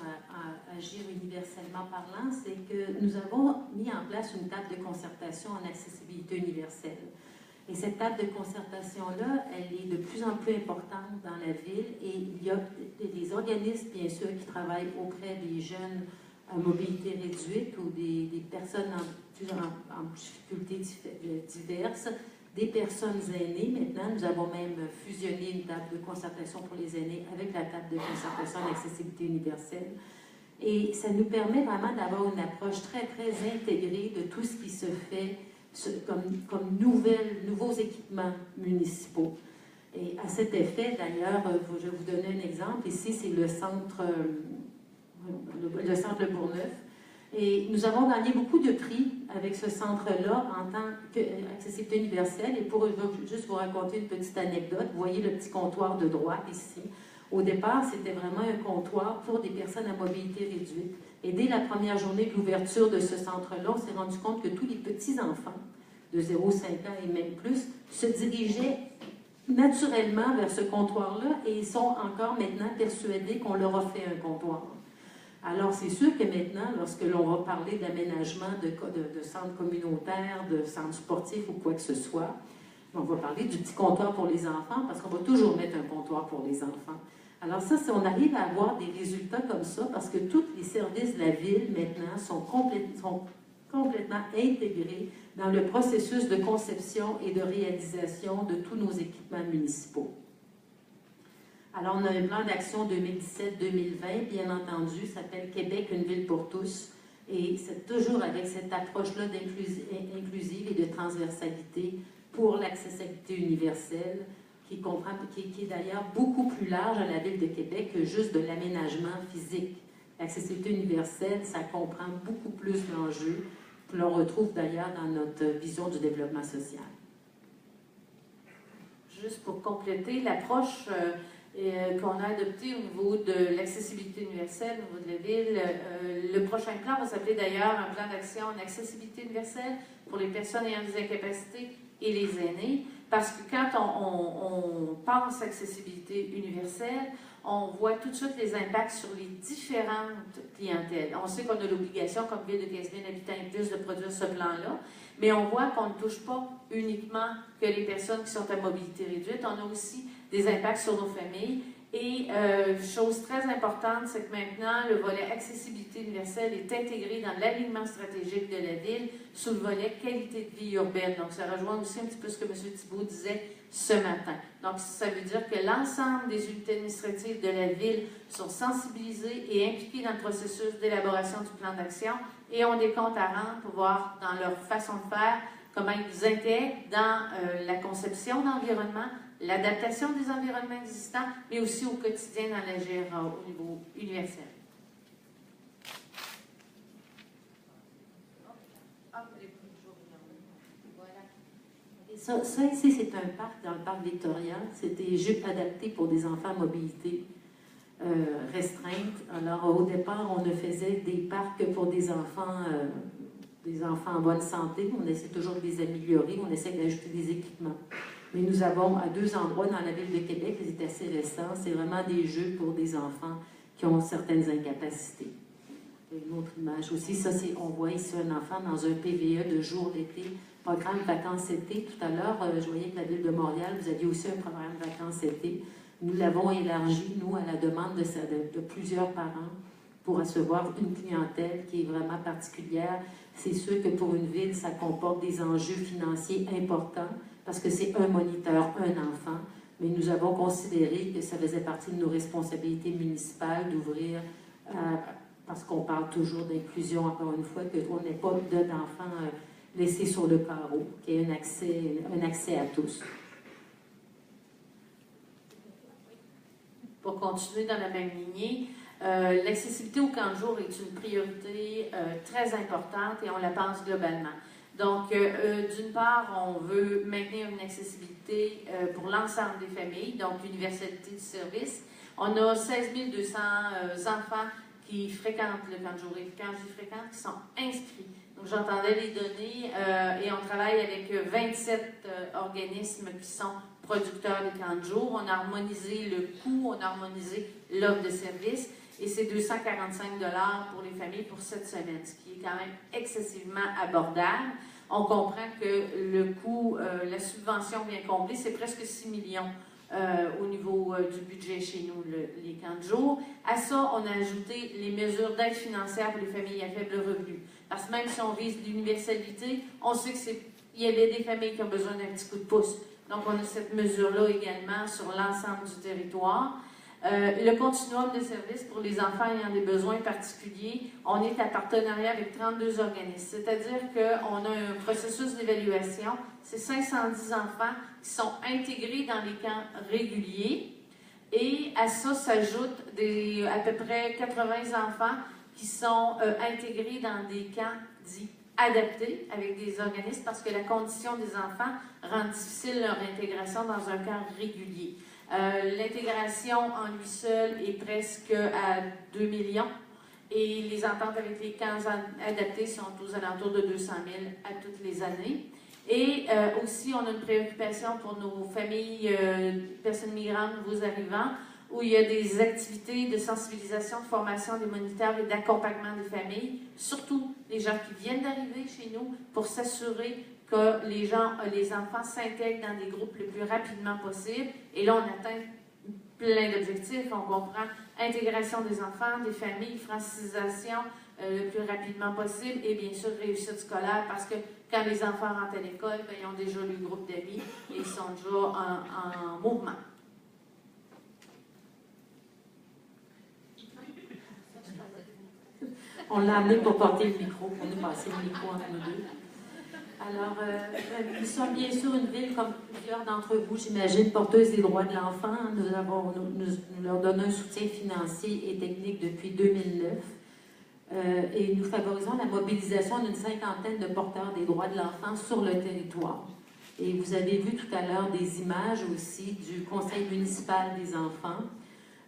universellement parlant, c'est que nous avons mis en place une table de concertation en accessibilité universelle. Et cette table de concertation-là, elle est de plus en plus importante dans la ville et il y a des organismes, bien sûr, qui travaillent auprès des jeunes à mobilité réduite ou des personnes en difficultés diverses, des personnes aînées. Maintenant, nous avons même fusionné une table de concertation pour les aînés avec la table de concertation en accessibilité universelle. Et ça nous permet vraiment d'avoir une approche très, très intégrée de tout ce qui se fait comme nouveaux équipements municipaux. Et à cet effet, d'ailleurs, je vais vous donner un exemple. Ici, c'est le centre Le Bourgneuf. Et nous avons gagné beaucoup de prix avec ce centre-là en tant qu'accessibilité universelle. Et je vais juste vous raconter une petite anecdote. Vous voyez le petit comptoir de droite ici. Au départ, c'était vraiment un comptoir pour des personnes à mobilité réduite. Et dès la première journée de l'ouverture de ce centre-là, on s'est rendu compte que tous les petits-enfants de 0,5 ans et même plus se dirigeaient naturellement vers ce comptoir-là et ils sont encore maintenant persuadés qu'on leur a fait un comptoir. Alors, c'est sûr que maintenant, lorsque l'on va parler d'aménagement de centres communautaires, de centres sportifs ou quoi que ce soit, on va parler du petit comptoir pour les enfants parce qu'on va toujours mettre un comptoir pour les enfants. Alors ça, si on arrive à avoir des résultats comme ça, parce que tous les services de la ville maintenant sont complètement intégrés dans le processus de conception et de réalisation de tous nos équipements municipaux. Alors, on a un plan d'action 2017-2020, bien entendu, s'appelle Québec, une ville pour tous. Et c'est toujours avec cette approche-là d'inclusive et de transversalité pour l'accessibilité universelle, qui est d'ailleurs beaucoup plus large à la ville de Québec que juste de l'aménagement physique. L'accessibilité universelle, ça comprend beaucoup plus l'enjeu, que l'on retrouve d'ailleurs dans notre vision du développement social. Juste pour compléter, l'approche qu'on a adoptée au niveau de l'accessibilité universelle, au niveau de la ville, le prochain plan va s'appeler d'ailleurs un plan d'action en accessibilité universelle pour les personnes ayant des incapacités et les aînés, parce que quand on pense accessibilité universelle, on voit tout de suite les impacts sur les différentes clientèles. On sait qu'on a l'obligation, comme ville de 15 000 habitants et plus, de produire ce plan-là, mais on voit qu'on ne touche pas uniquement que les personnes qui sont à mobilité réduite, on a aussi des impacts sur nos familles. Et chose très importante, c'est que maintenant, le volet accessibilité universelle est intégré dans l'alignement stratégique de la ville sous le volet qualité de vie urbaine. Donc, ça rejoint aussi un petit peu ce que M. Thibault disait ce matin. Donc, ça veut dire que l'ensemble des unités administratives de la ville sont sensibilisées et impliquées dans le processus d'élaboration du plan d'action et ont des comptes à rendre pour voir dans leur façon de faire comment ils intègrent dans la conception d'environnement, l'adaptation des environnements existants, mais aussi au quotidien dans l'agir au niveau universel. Ça ici, c'est un parc dans le parc Victoria. C'est des jeux adaptés pour des enfants à mobilité restreinte. Alors, au départ, on ne faisait des parcs pour des enfants en bonne santé. On essaie toujours de les améliorer. On essaie d'ajouter des équipements. Mais nous avons à 2 endroits dans la ville de Québec, c'est assez récent. C'est vraiment des jeux pour des enfants qui ont certaines incapacités. Une autre image aussi, ça, on voit ici un enfant dans un PVE de jour d'été. Programme vacances-été. Tout à l'heure, je voyais que la Ville de Montréal, vous aviez aussi un programme vacances-été. Nous l'avons élargi, nous, à la demande de plusieurs parents pour recevoir une clientèle qui est vraiment particulière. C'est sûr que pour une ville, ça comporte des enjeux financiers importants parce que c'est un moniteur, un enfant. Mais nous avons considéré que ça faisait partie de nos responsabilités municipales d'ouvrir, parce qu'on parle toujours d'inclusion, encore une fois, qu'on n'ait pas d'enfants laissés sur le carreau, qu'il y ait un accès à tous. Pour continuer dans la même lignée, l'accessibilité au camp de jour est une priorité très importante et on la pense globalement. Donc, d'une part, on veut maintenir une accessibilité pour l'ensemble des familles, donc l'universalité du service. On a 16 200 enfants qui fréquentent le camp de jour. Et quand je dis fréquentent, qui sont inscrits. Donc, j'entendais les données et on travaille avec 27 organismes qui sont producteurs des camps de jour. On a harmonisé le coût, on a harmonisé l'offre de service et c'est 245 $ pour les familles pour cette semaine, ce qui est quand même excessivement abordable. On comprend que le coût, la subvention bien comblée, c'est presque 6 millions au niveau du budget chez nous, les camps de jour. À ça, on a ajouté les mesures d'aide financière pour les familles à faible revenu. Parce que même si on vise l'universalité, on sait qu'il y a des familles qui ont besoin d'un petit coup de pouce. Donc, on a cette mesure-là également sur l'ensemble du territoire. Le continuum de services pour les enfants ayant des besoins particuliers, on est en partenariat avec 32 organismes. C'est-à-dire qu'on a un processus d'évaluation. C'est 510 enfants qui sont intégrés dans les camps réguliers. Et à ça s'ajoutent à peu près 80 enfants qui sont intégrés dans des camps dits adaptés avec des organismes parce que la condition des enfants rend difficile leur intégration dans un camp régulier. L'intégration en lui seul est presque à 2 millions et les ententes avec les camps adaptés sont aux alentours de 200 000 à toutes les années. Et aussi, on a une préoccupation pour nos familles, personnes migrantes, nouveaux arrivants, où il y a des activités de sensibilisation, de formation des moniteurs et d'accompagnement des familles, surtout les gens qui viennent d'arriver chez nous, pour s'assurer que les enfants s'intègrent dans des groupes le plus rapidement possible. Et là, on atteint plein d'objectifs. On comprend intégration des enfants, des familles, francisation le plus rapidement possible et bien sûr réussite scolaire parce que quand les enfants rentrent à l'école, ils ont déjà le groupe d'amis et ils sont déjà en mouvement. On l'a amené pour porter le micro, pour nous passer le micro entre nous deux. Alors, nous sommes bien sûr une ville, comme plusieurs d'entre vous, j'imagine, porteuses des droits de l'enfant. Nous leur donnons un soutien financier et technique depuis 2009. Et nous favorisons la mobilisation d'une 50aine de porteurs des droits de l'enfant sur le territoire. Et vous avez vu tout à l'heure des images aussi du Conseil municipal des enfants.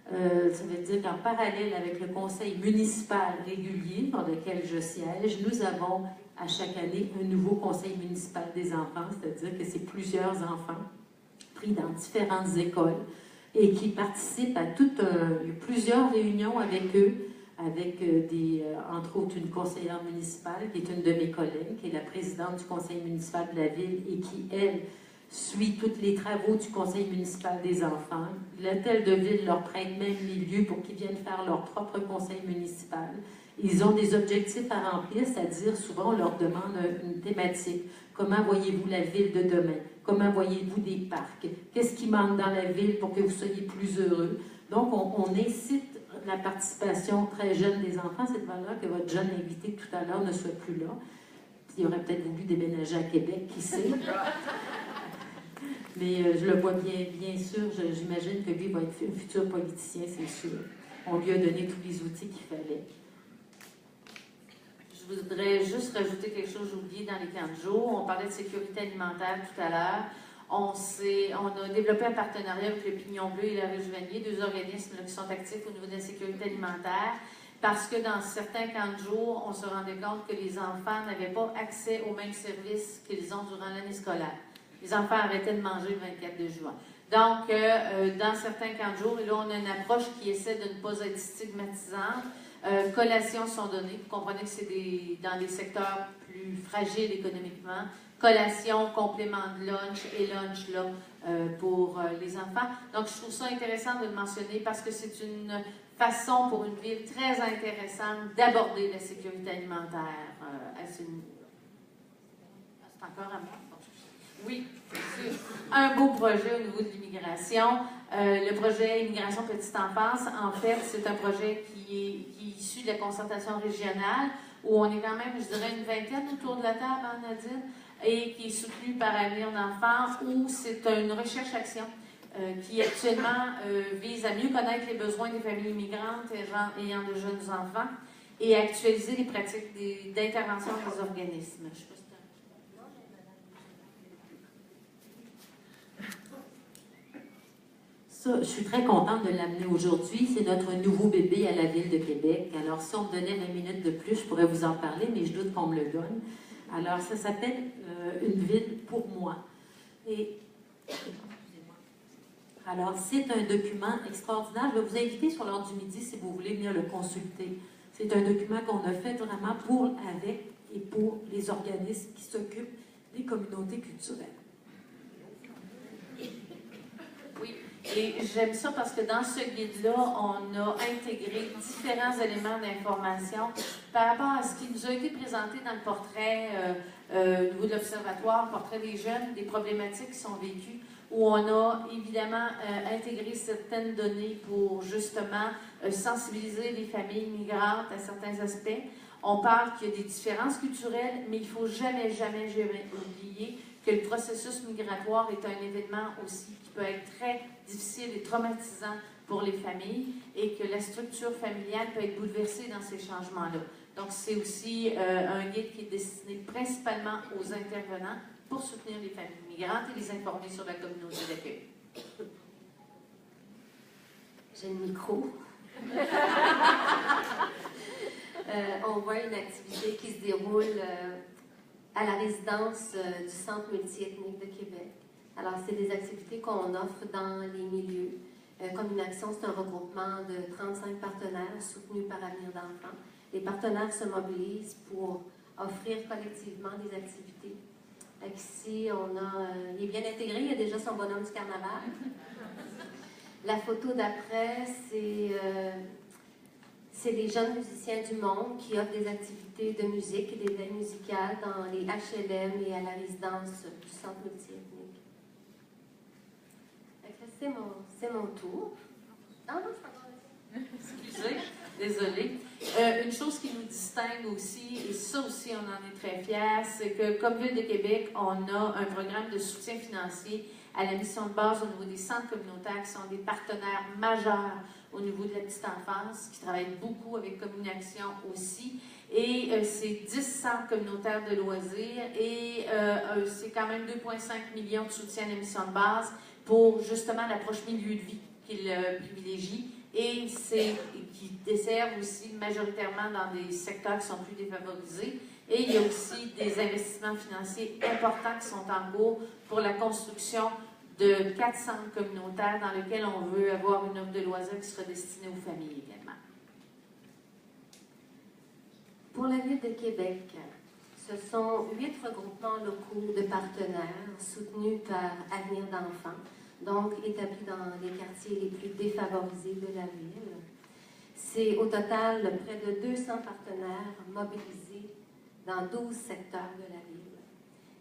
Ça veut dire qu'en parallèle avec le conseil municipal régulier dans lequel je siège, nous avons à chaque année un nouveau conseil municipal des enfants, c'est-à-dire que c'est plusieurs enfants pris dans différentes écoles et qui participent à plusieurs réunions avec eux, avec entre autres une conseillère municipale qui est une de mes collègues, qui est la présidente du conseil municipal de la ville et qui, elle, suit tous les travaux du conseil municipal des enfants. L'hôtel de ville leur prête même les lieux pour qu'ils viennent faire leur propre conseil municipal. Ils ont des objectifs à remplir, c'est-à-dire souvent on leur demande une thématique. Comment voyez-vous la ville de demain? Comment voyez-vous des parcs? Qu'est-ce qui manque dans la ville pour que vous soyez plus heureux? Donc on incite la participation très jeune des enfants. Cette valeur que votre jeune invité tout à l'heure ne soit plus là. Il aurait peut-être voulu déménager à Québec, qui sait? Mais je le vois bien sûr, j'imagine que lui va être un futur politicien, c'est sûr. On lui a donné tous les outils qu'il fallait. Je voudrais juste rajouter quelque chose que j'ai oublié dans les camps de jour. On parlait de sécurité alimentaire tout à l'heure. On a développé un partenariat avec le Pignon Bleu et la Rue Juvenier, deux organismes là, qui sont actifs au niveau de la sécurité alimentaire, parce que dans certains camps de jour, on se rendait compte que les enfants n'avaient pas accès aux mêmes services qu'ils ont durant l'année scolaire. Les enfants arrêtaient de manger le 24 juin. Donc, dans certains camps de jour, et là, on a une approche qui essaie de ne pas être stigmatisante. Collations sont données. Vous comprenez que c'est dans des secteurs plus fragiles économiquement. Collations, compléments de lunch et lunch là, pour les enfants. Donc, je trouve ça intéressant de le mentionner parce que c'est une façon pour une ville très intéressante d'aborder la sécurité alimentaire à ce niveau. C'est encore à moi? Oui, c'est un beau projet au niveau de l'immigration. Le projet Immigration Petite Enfance, en fait, c'est un projet qui est issu de la concertation régionale, où on est quand même, je dirais, une vingtaine autour de la table, hein, Nadine, et qui est soutenu par Avenir d'Enfants, où c'est une recherche-action qui actuellement vise à mieux connaître les besoins des familles immigrantes ayant de jeunes enfants et à actualiser les pratiques d'intervention des organismes. Je sais pas si ça, je suis très contente de l'amener aujourd'hui. C'est notre nouveau bébé à la Ville de Québec. Alors, si on me donnait 20 minutes de plus, je pourrais vous en parler, mais je doute qu'on me le donne. Alors, ça s'appelle Une ville pour moi. Et, alors, c'est un document extraordinaire. Je vais vous inviter sur l'heure du midi si vous voulez venir le consulter. C'est un document qu'on a fait vraiment avec et pour les organismes qui s'occupent des communautés culturelles. Oui, et j'aime ça parce que dans ce guide-là, on a intégré différents éléments d'information par rapport à ce qui nous a été présenté dans le portrait au niveau de l'Observatoire, portrait des jeunes, des problématiques qui sont vécues, où on a évidemment intégré certaines données pour justement sensibiliser les familles migrantes à certains aspects. On parle qu'il y a des différences culturelles, mais il ne faut jamais oublier que le processus migratoire est un événement aussi qui peut être très difficile et traumatisant pour les familles et que la structure familiale peut être bouleversée dans ces changements-là. Donc, c'est aussi un guide qui est destiné principalement aux intervenants pour soutenir les familles migrantes et les informer sur la communauté d'accueil. J'ai le micro. On voit une activité qui se déroule à la résidence du Centre multiethnique de Québec. Alors, c'est des activités qu'on offre dans les milieux. Comme une action, c'est un regroupement de 35 partenaires soutenus par Avenir d'Enfants. Les partenaires se mobilisent pour offrir collectivement des activités. Ici, il est bien intégré, il y a déjà son bonhomme du carnaval. La photo d'après, c'est les jeunes musiciens du monde qui offrent des activités de musique et des veilles musicales dans les HLM et à la résidence du Centre multiethnique. C'est mon tour. Ah non, c'est pas Excusez, désolée. Une chose qui nous distingue aussi, et ça aussi on en est très fiers, c'est que comme Ville de Québec, on a un programme de soutien financier à la mission de base au niveau des centres communautaires qui sont des partenaires majeurs au niveau de la petite enfance, qui travaillent beaucoup avec Communaction aussi. Et c'est 10 centres communautaires de loisirs et c'est quand même 2,5 millions de soutien à la mission de base pour justement l'approche milieu de vie qu'ils privilégient et qui desservent aussi majoritairement dans des secteurs qui sont plus défavorisés. Et il y a aussi des investissements financiers importants qui sont en cours pour la construction de 4 centres communautaires dans lesquels on veut avoir une offre de loisirs qui sera destinée aux familles également. Pour la Ville de Québec, ce sont 8 regroupements locaux de partenaires soutenus par Avenir d'Enfants, donc établis dans les quartiers les plus défavorisés de la ville. C'est au total près de 200 partenaires mobilisés dans 12 secteurs de la ville.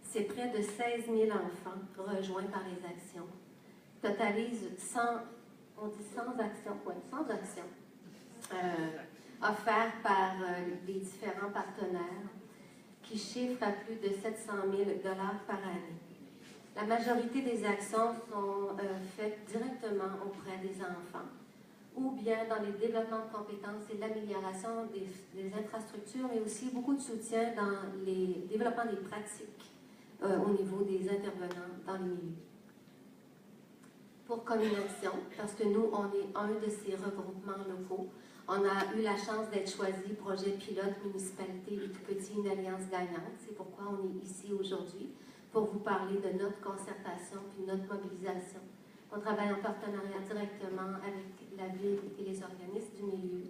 C'est près de 16 000 enfants rejoints par les actions. Totalise 100 actions offertes par les différents partenaires qui chiffrent à plus de 700 000 $ par année. La majorité des actions sont faites directement auprès des enfants, ou bien dans les développements de compétences et l'amélioration des infrastructures, mais aussi beaucoup de soutien dans les développements des pratiques au niveau des intervenants dans les milieux. Pour Communaction, parce que nous, on est un de ces regroupements locaux, on a eu la chance d'être choisi projet pilote municipalité et tout petit, une alliance gagnante. C'est pourquoi on est ici aujourd'hui, pour vous parler de notre concertation puis de notre mobilisation. On travaille en partenariat directement avec la ville et les organismes du milieu.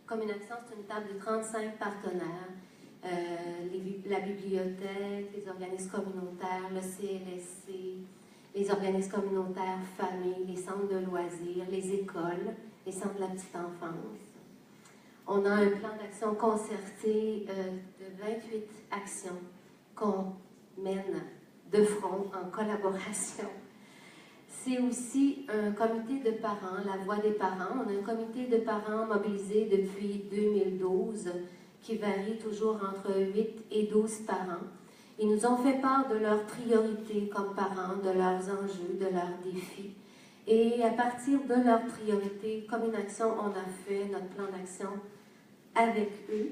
Communaction, c'est une table de 35 partenaires, la bibliothèque, les organismes communautaires, le CLSC, les organismes communautaires, familles, les centres de loisirs, les écoles, les centres de la petite enfance. On a un plan d'action concerté de 28 actions qu'on mène de front en collaboration. C'est aussi un comité de parents, la voix des parents. On a un comité de parents mobilisé depuis 2012 qui varie toujours entre 8 et 12 parents. Ils nous ont fait part de leurs priorités comme parents, de leurs enjeux, de leurs défis. Et à partir de leurs priorités, Communaction, on a fait notre plan d'action avec eux.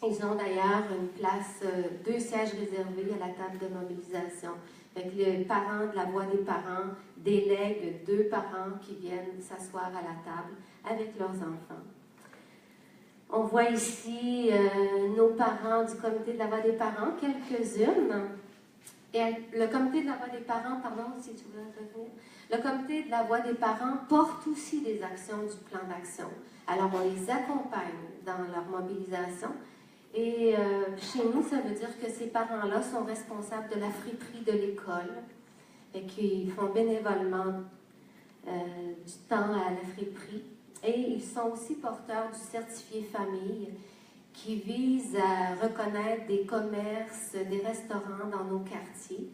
Ils ont d'ailleurs une place, 2 sièges réservés à la table de mobilisation. Fait que les parents de la voix des parents délèguent 2 parents qui viennent s'asseoir à la table avec leurs enfants. On voit ici nos parents du comité de la voix des parents, quelques-unes. Et le comité de la voix des parents, pardon, si tu veux revenir, le comité de la voix des parents porte aussi des actions du plan d'action. Alors, on les accompagne dans leur mobilisation. Et chez nous, ça veut dire que ces parents-là sont responsables de la friperie de l'école et qui font bénévolement du temps à la friperie. Et ils sont aussi porteurs du certifié famille qui vise à reconnaître des commerces, des restaurants dans nos quartiers.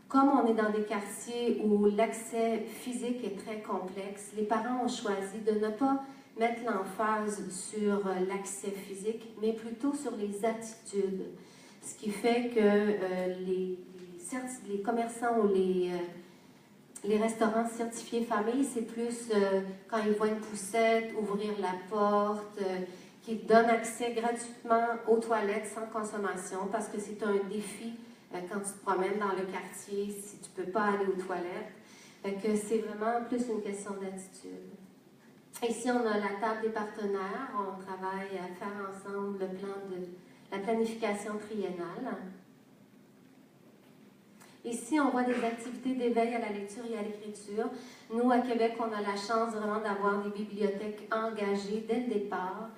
Comme on est dans des quartiers où l'accès physique est très complexe, les parents ont choisi de ne pas mettre l'emphase sur l'accès physique, mais plutôt sur les attitudes. Ce qui fait que les commerçants ou les restaurants certifiés famille, c'est plus quand ils voient une poussette, ouvrir la porte, qu'ils donnent accès gratuitement aux toilettes sans consommation, parce que c'est un défi quand tu te promènes dans le quartier, si tu ne peux pas aller aux toilettes. Fait que c'est vraiment plus une question d'attitude. Ici, on a la table des partenaires. On travaille à faire ensemble le plan de la planification triennale. Ici, on voit des activités d'éveil à la lecture et à l'écriture. Nous, à Québec, on a la chance vraiment d'avoir des bibliothèques engagées dès le départ.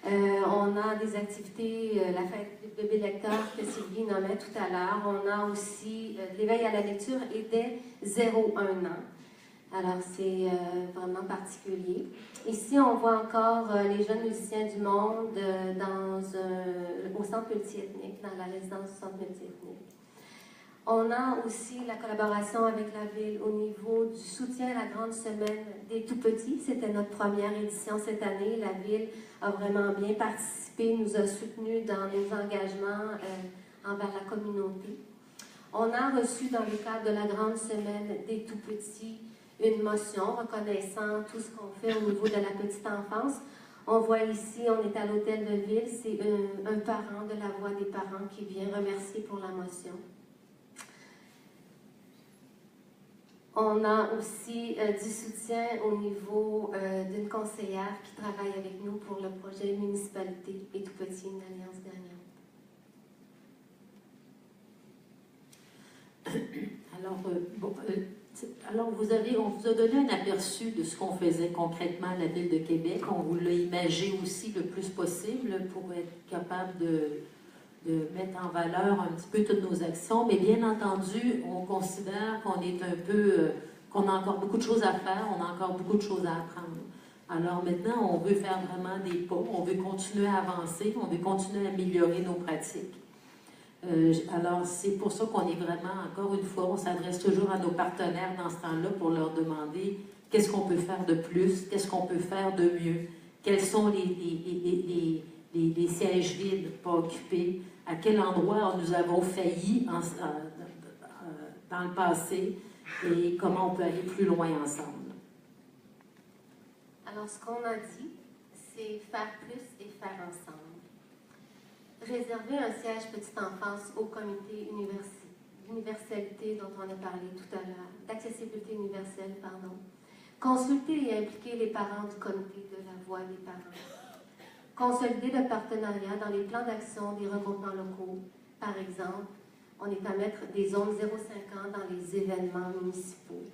On a des activités, la fête du bébé lecteur que Sylvie nommait tout à l'heure. On a aussi de l'éveil à la lecture et dès 0-1 an. Alors, c'est vraiment particulier. Ici, on voit encore les jeunes musiciens du monde au centre multiethnique, dans la résidence du centre multiethnique. On a aussi la collaboration avec la Ville au niveau du soutien à la Grande Semaine des Tout-Petits. C'était notre première édition cette année. La Ville a vraiment bien participé, nous a soutenus dans nos engagements envers la communauté. On a reçu dans le cadre de la Grande Semaine des Tout-Petits une motion reconnaissant tout ce qu'on fait au niveau de la petite enfance. On voit ici, on est à l'hôtel de ville, c'est un parent de la voix des parents qui vient remercier pour la motion. On a aussi du soutien au niveau d'une conseillère qui travaille avec nous pour le projet Municipalité et Tout Petit, une alliance gagnante. Alors, on vous a donné un aperçu de ce qu'on faisait concrètement à la Ville de Québec. On vous l'a imagé aussi le plus possible pour être capable de mettre en valeur un petit peu toutes nos actions. Mais bien entendu, on considère qu'on est qu'on a encore beaucoup de choses à faire, on a encore beaucoup de choses à apprendre. Alors maintenant, on veut faire vraiment des pas, on veut continuer à avancer, on veut continuer à améliorer nos pratiques. Alors, c'est pour ça qu'on est vraiment, encore une fois, on s'adresse toujours à nos partenaires dans ce temps-là pour leur demander qu'est-ce qu'on peut faire de plus, qu'est-ce qu'on peut faire de mieux, quels sont les sièges vides pas occupés, à quel endroit nous avons failli dans le passé et comment on peut aller plus loin ensemble. Alors, ce qu'on a dit, c'est faire plus et faire ensemble. Réserver un siège petite enfance au comité d'universalité dont on a parlé tout à l'heure, d'accessibilité universelle, pardon. Consulter et impliquer les parents du comité de la voix des parents. Consolider le partenariat dans les plans d'action des regroupements locaux. Par exemple, on est à mettre des zones 0,5 ans dans les événements municipaux.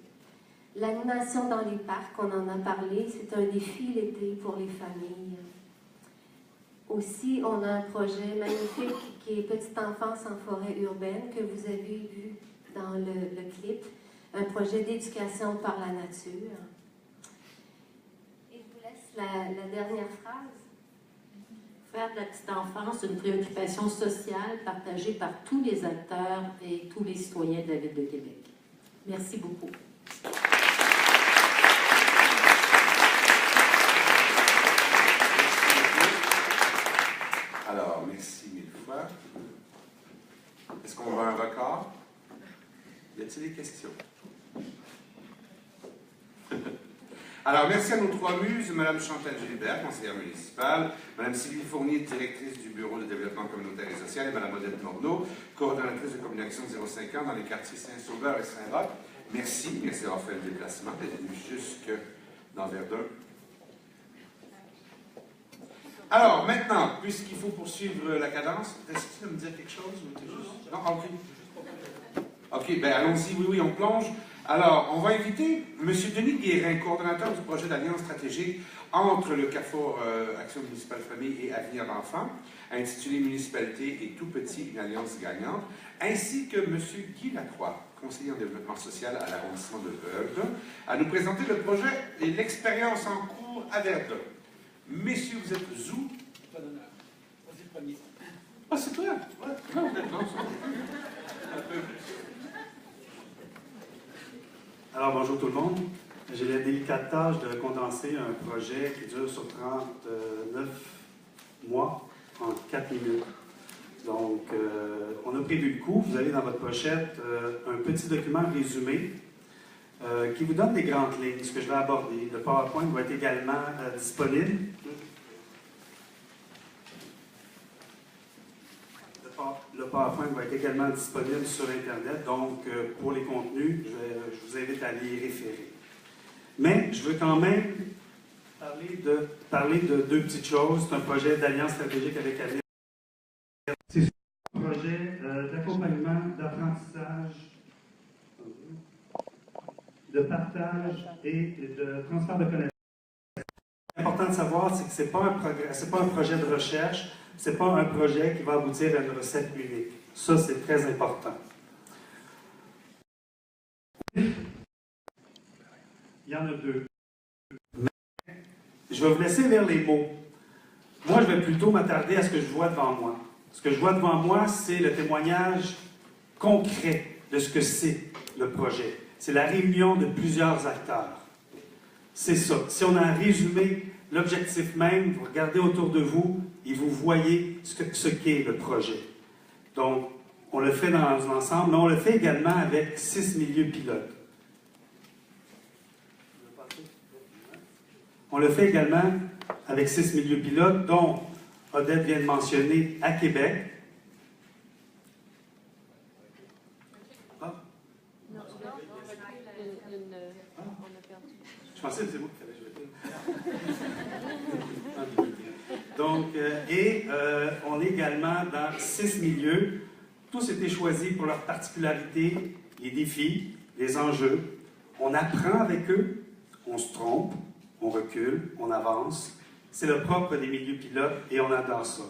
L'animation dans les parcs, on en a parlé, c'est un défi l'été pour les familles. Aussi, on a un projet magnifique qui est Petite enfance en forêt urbaine, que vous avez vu dans le clip, un projet d'éducation par la nature. Et je vous laisse la dernière phrase. Faire de la petite enfance une préoccupation sociale partagée par tous les acteurs et tous les citoyens de la Ville de Québec. Merci beaucoup. Alors, merci mille fois. Est-ce qu'on va un record? Y a-t-il des questions? Alors, merci à nos trois muses, Mme Chantal Gilbert, conseillère municipale, Mme Sylvie Fournier, directrice du Bureau de développement communautaire et social, et Mme Odette Morneau, coordonnatrice de communication 05 ans dans les quartiers Saint-Sauveur et Saint-Roch. Merci d'avoir fait le déplacement, d'être venu jusque dans Verdun. Alors, maintenant, puisqu'il faut poursuivre la cadence, est-ce que tu veux me dire quelque chose? Non? OK. OK, bien allons-y, oui, on plonge. Alors, on va inviter M. Denis Guérin, coordonnateur du projet d'alliance stratégique entre le CAFOR Action municipale famille et Avenir d'enfants, intitulé Municipalité et tout petit, une alliance gagnante, ainsi que M. Guy Lacroix, conseiller en développement social à l'arrondissement de Verdun, à nous présenter le projet et l'expérience en cours à Verdun. Messieurs, vous êtes où? Pas d'honneur. Vas-y le premier. Ah, c'est toi? Ouais. Non, un peu. Alors, bonjour tout le monde. J'ai la délicate tâche de condenser un projet qui dure sur 39 mois en 4 minutes. Donc, on a prévu le coup. Vous avez dans votre pochette un petit document résumé qui vous donne les grandes lignes, ce que je vais aborder. Le PowerPoint va être également disponible. Le PowerPoint va être également disponible sur Internet, donc pour les contenus, je vous invite à les référer. Mais je veux quand même parler de deux petites choses. C'est un projet d'alliance stratégique avec Avenir. C'est un projet d'accompagnement, d'apprentissage, de partage et de transfert de connaissances. L'important de savoir, c'est que ce n'est pas un projet de recherche, ce n'est pas un projet qui va aboutir à une recette unique. Ça, c'est très important. Il y en a deux. Mais je vais vous laisser lire les mots. Moi, je vais plutôt m'attarder à ce que je vois devant moi. Ce que je vois devant moi, c'est le témoignage concret de ce que c'est le projet. C'est la réunion de plusieurs acteurs. C'est ça. Si on a un résumé, l'objectif même, vous regardez autour de vous et vous voyez ce qu'est le projet. Donc, on le fait dans l'ensemble, mais on le fait également avec 6 milieux pilotes. On le fait également avec 6 milieux pilotes, dont Odette vient de mentionner à Québec. Ah. Je pensais que c'est moi qui fallait jouer. Donc, on est également dans 6 milieux. Tous étaient choisis pour leurs particularités, les défis, les enjeux. On apprend avec eux, on se trompe, on recule, on avance. C'est le propre des milieux pilotes et on adore ça.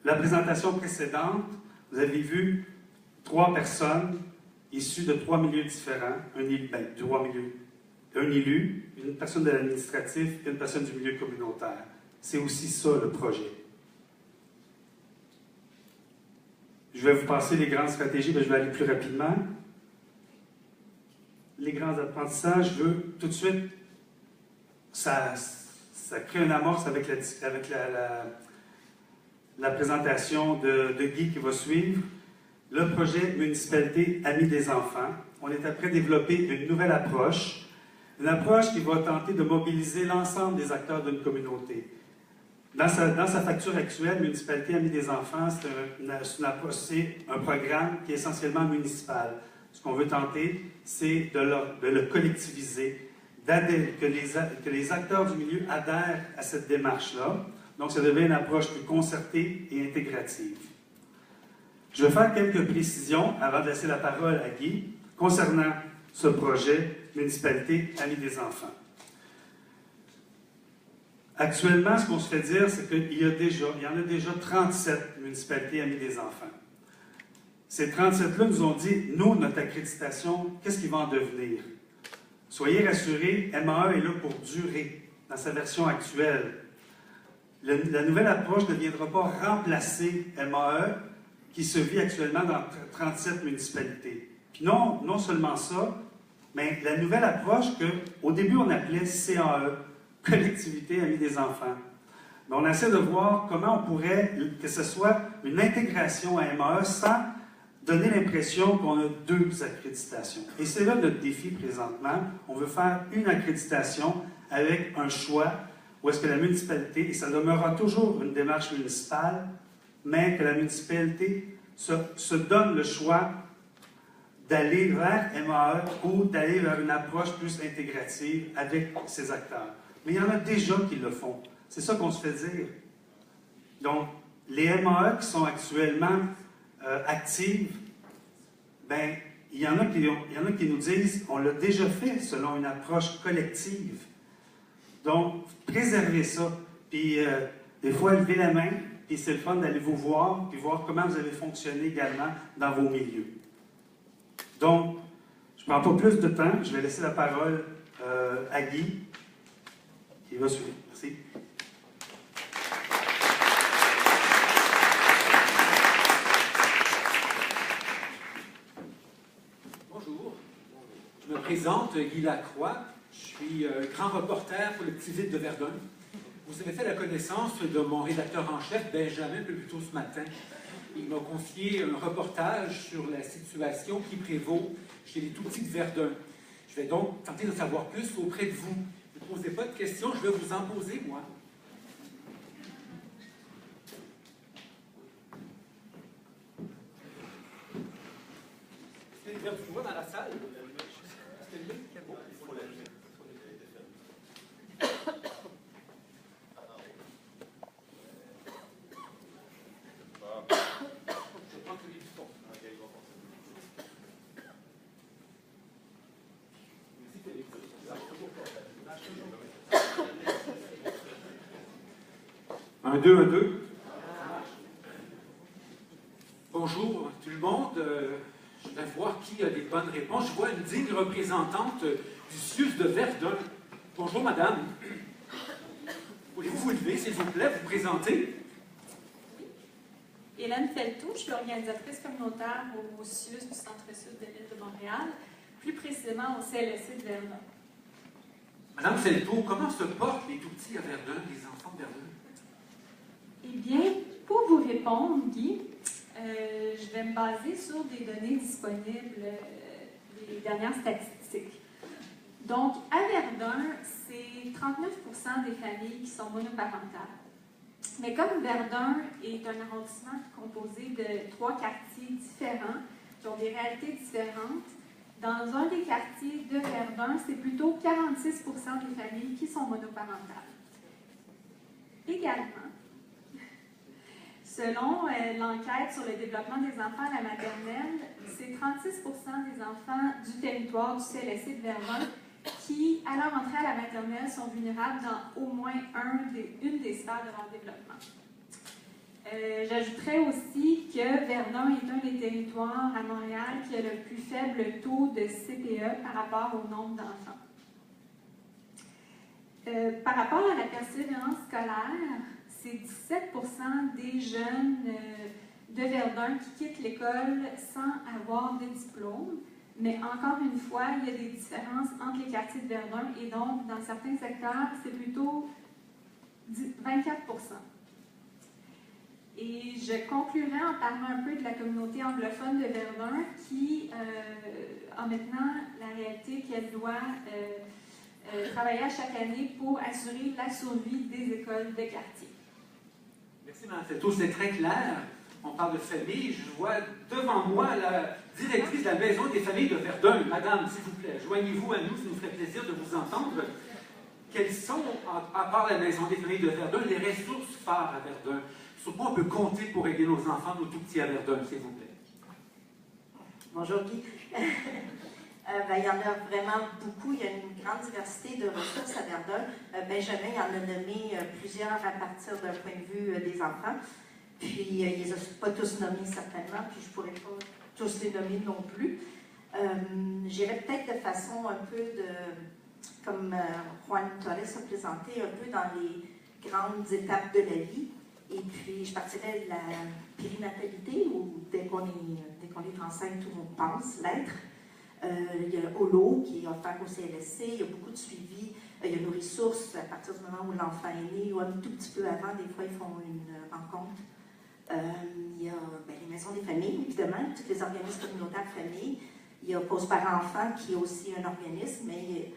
La présentation précédente, vous avez vu 3 personnes issues de 3 milieux différents, un élu, une personne de l'administratif et une personne du milieu communautaire. C'est aussi ça le projet. Je vais vous passer les grandes stratégies, mais je vais aller plus rapidement. Les grands apprentissages, je veux tout de suite, ça crée une amorce avec la présentation de Guy qui va suivre. le projet Municipalité Amis des enfants. On est après développer une nouvelle approche, une approche qui va tenter de mobiliser l'ensemble des acteurs d'une communauté. Dans sa facture actuelle, Municipalité Amis des enfants, c'est un programme qui est essentiellement municipal. Ce qu'on veut tenter, c'est de le collectiviser, que les acteurs du milieu adhèrent à cette démarche-là. Donc, ça devient une approche plus concertée et intégrative. Je vais faire quelques précisions avant de laisser la parole à Guy concernant ce projet Municipalité Amis des enfants. Actuellement, ce qu'on se fait dire, c'est qu'il y en a déjà 37 municipalités Amis des enfants. Ces 37-là nous ont dit, nous, notre accréditation, qu'est-ce qui va en devenir? Soyez rassurés, MAE est là pour durer dans sa version actuelle. La nouvelle approche ne viendra pas remplacer MAE qui se vit actuellement dans 37 municipalités. Puis non seulement ça, mais la nouvelle approche qu'au début on appelait CAE, Collectivité Amis des enfants. Mais on essaie de voir comment on pourrait, que ce soit une intégration à MAE sans donner l'impression qu'on a deux accréditations. Et c'est là notre défi présentement. On veut faire une accréditation avec un choix où est-ce que la municipalité, et ça demeurera toujours une démarche municipale, mais que la municipalité se donne le choix d'aller vers MAE ou d'aller vers une approche plus intégrative avec ses acteurs. Mais il y en a déjà qui le font. C'est ça qu'on se fait dire. Donc, les MAE qui sont actuellement actives, ben, il y en a qui nous disent on l'a déjà fait selon une approche collective. Donc, préservez ça. Puis, des fois, levez la main, puis c'est le fun d'aller vous voir, puis voir comment vous avez fonctionné également dans vos milieux. Donc, je ne prends pas plus de temps, je vais laisser la parole à Guy, qui va suivre. Merci. Bonjour, je me présente Guy Lacroix, je suis grand reporter pour le Petit Vite de Verdun. Vous avez fait la connaissance de mon rédacteur en chef, Benjamin, un peu plus tôt ce matin. Il m'a confié un reportage sur la situation qui prévaut chez les tout-petits de Verdun. Je vais donc tenter de savoir plus auprès de vous. Ne posez pas de questions, je vais vous en poser, moi. Est-ce qu'il y a des verres du doigt dans la salle? Un, deux. Bonjour tout le monde. Je vais voir qui a des bonnes réponses. Je vois une digne représentante du CIUS de Verdun. Bonjour madame. Voulez-vous vous lever, s'il vous plaît, vous présenter? Hélène Feltou, je suis organisatrice communautaire au CIUS du Centre-Sud de l'île de Montréal, plus précisément au CLSC de Verdun. Madame Feltou, comment se portent les tout-petits à Verdun, les enfants de Verdun? Eh bien, pour vous répondre, Guy, je vais me baser sur des données disponibles, les dernières statistiques. Donc, à Verdun, c'est 39% des familles qui sont monoparentales. Mais comme Verdun est un arrondissement composé de 3 quartiers différents, qui ont des réalités différentes, dans un des quartiers de Verdun, c'est plutôt 46% des familles qui sont monoparentales. Également, selon l'enquête sur le développement des enfants à la maternelle, c'est 36% des enfants du territoire du CLSC de Verdun qui, à leur entrée à la maternelle, sont vulnérables dans au moins une des sphères de leur développement. J'ajouterais aussi que Verdun est un des territoires à Montréal qui a le plus faible taux de CPE par rapport au nombre d'enfants. Par rapport à la persévérance scolaire, c'est 17% des jeunes de Verdun qui quittent l'école sans avoir de diplôme. Mais encore une fois, il y a des différences entre les quartiers de Verdun et donc, dans certains secteurs, c'est plutôt 24%. Et je conclurai en parlant un peu de la communauté anglophone de Verdun qui a maintenant la réalité qu'elle doit travailler à chaque année pour assurer la survie des écoles de quartier. Merci, Mme Fetto. C'est très clair. On parle de famille. Je vois devant moi la directrice de la Maison des familles de Verdun. Madame, s'il vous plaît, joignez-vous à nous. Ça nous ferait plaisir de vous entendre. Quelles sont, à part la Maison des familles de Verdun, les ressources phares à Verdun? Sur quoi on peut compter pour aider nos enfants, nos tout-petits à Verdun, s'il vous plaît? Bonjour Guy. Il y en a vraiment beaucoup. Il y a une grande diversité de ressources à Verdun. Benjamin il en a nommé plusieurs à partir d'un point de vue des enfants. Puis il ne les a pas tous nommés certainement, puis je ne pourrais pas tous les nommer non plus. J'irais peut-être de façon un peu comme Juan Torres a présenté, un peu dans les grandes étapes de la vie. Et puis, je partirais de la périnatalité, où dès qu'on est enceinte, tout le monde pense l'être. Il y a Holo, qui est offert au CLSC. Il y a beaucoup de suivi. Il y a nos ressources à partir du moment où l'enfant est né, ou un tout petit peu avant. Des fois, ils font une rencontre. Il y a les maisons des familles, évidemment, tous les organismes communautaires de famille. Il y a Pause par enfant, qui est aussi un organisme, mais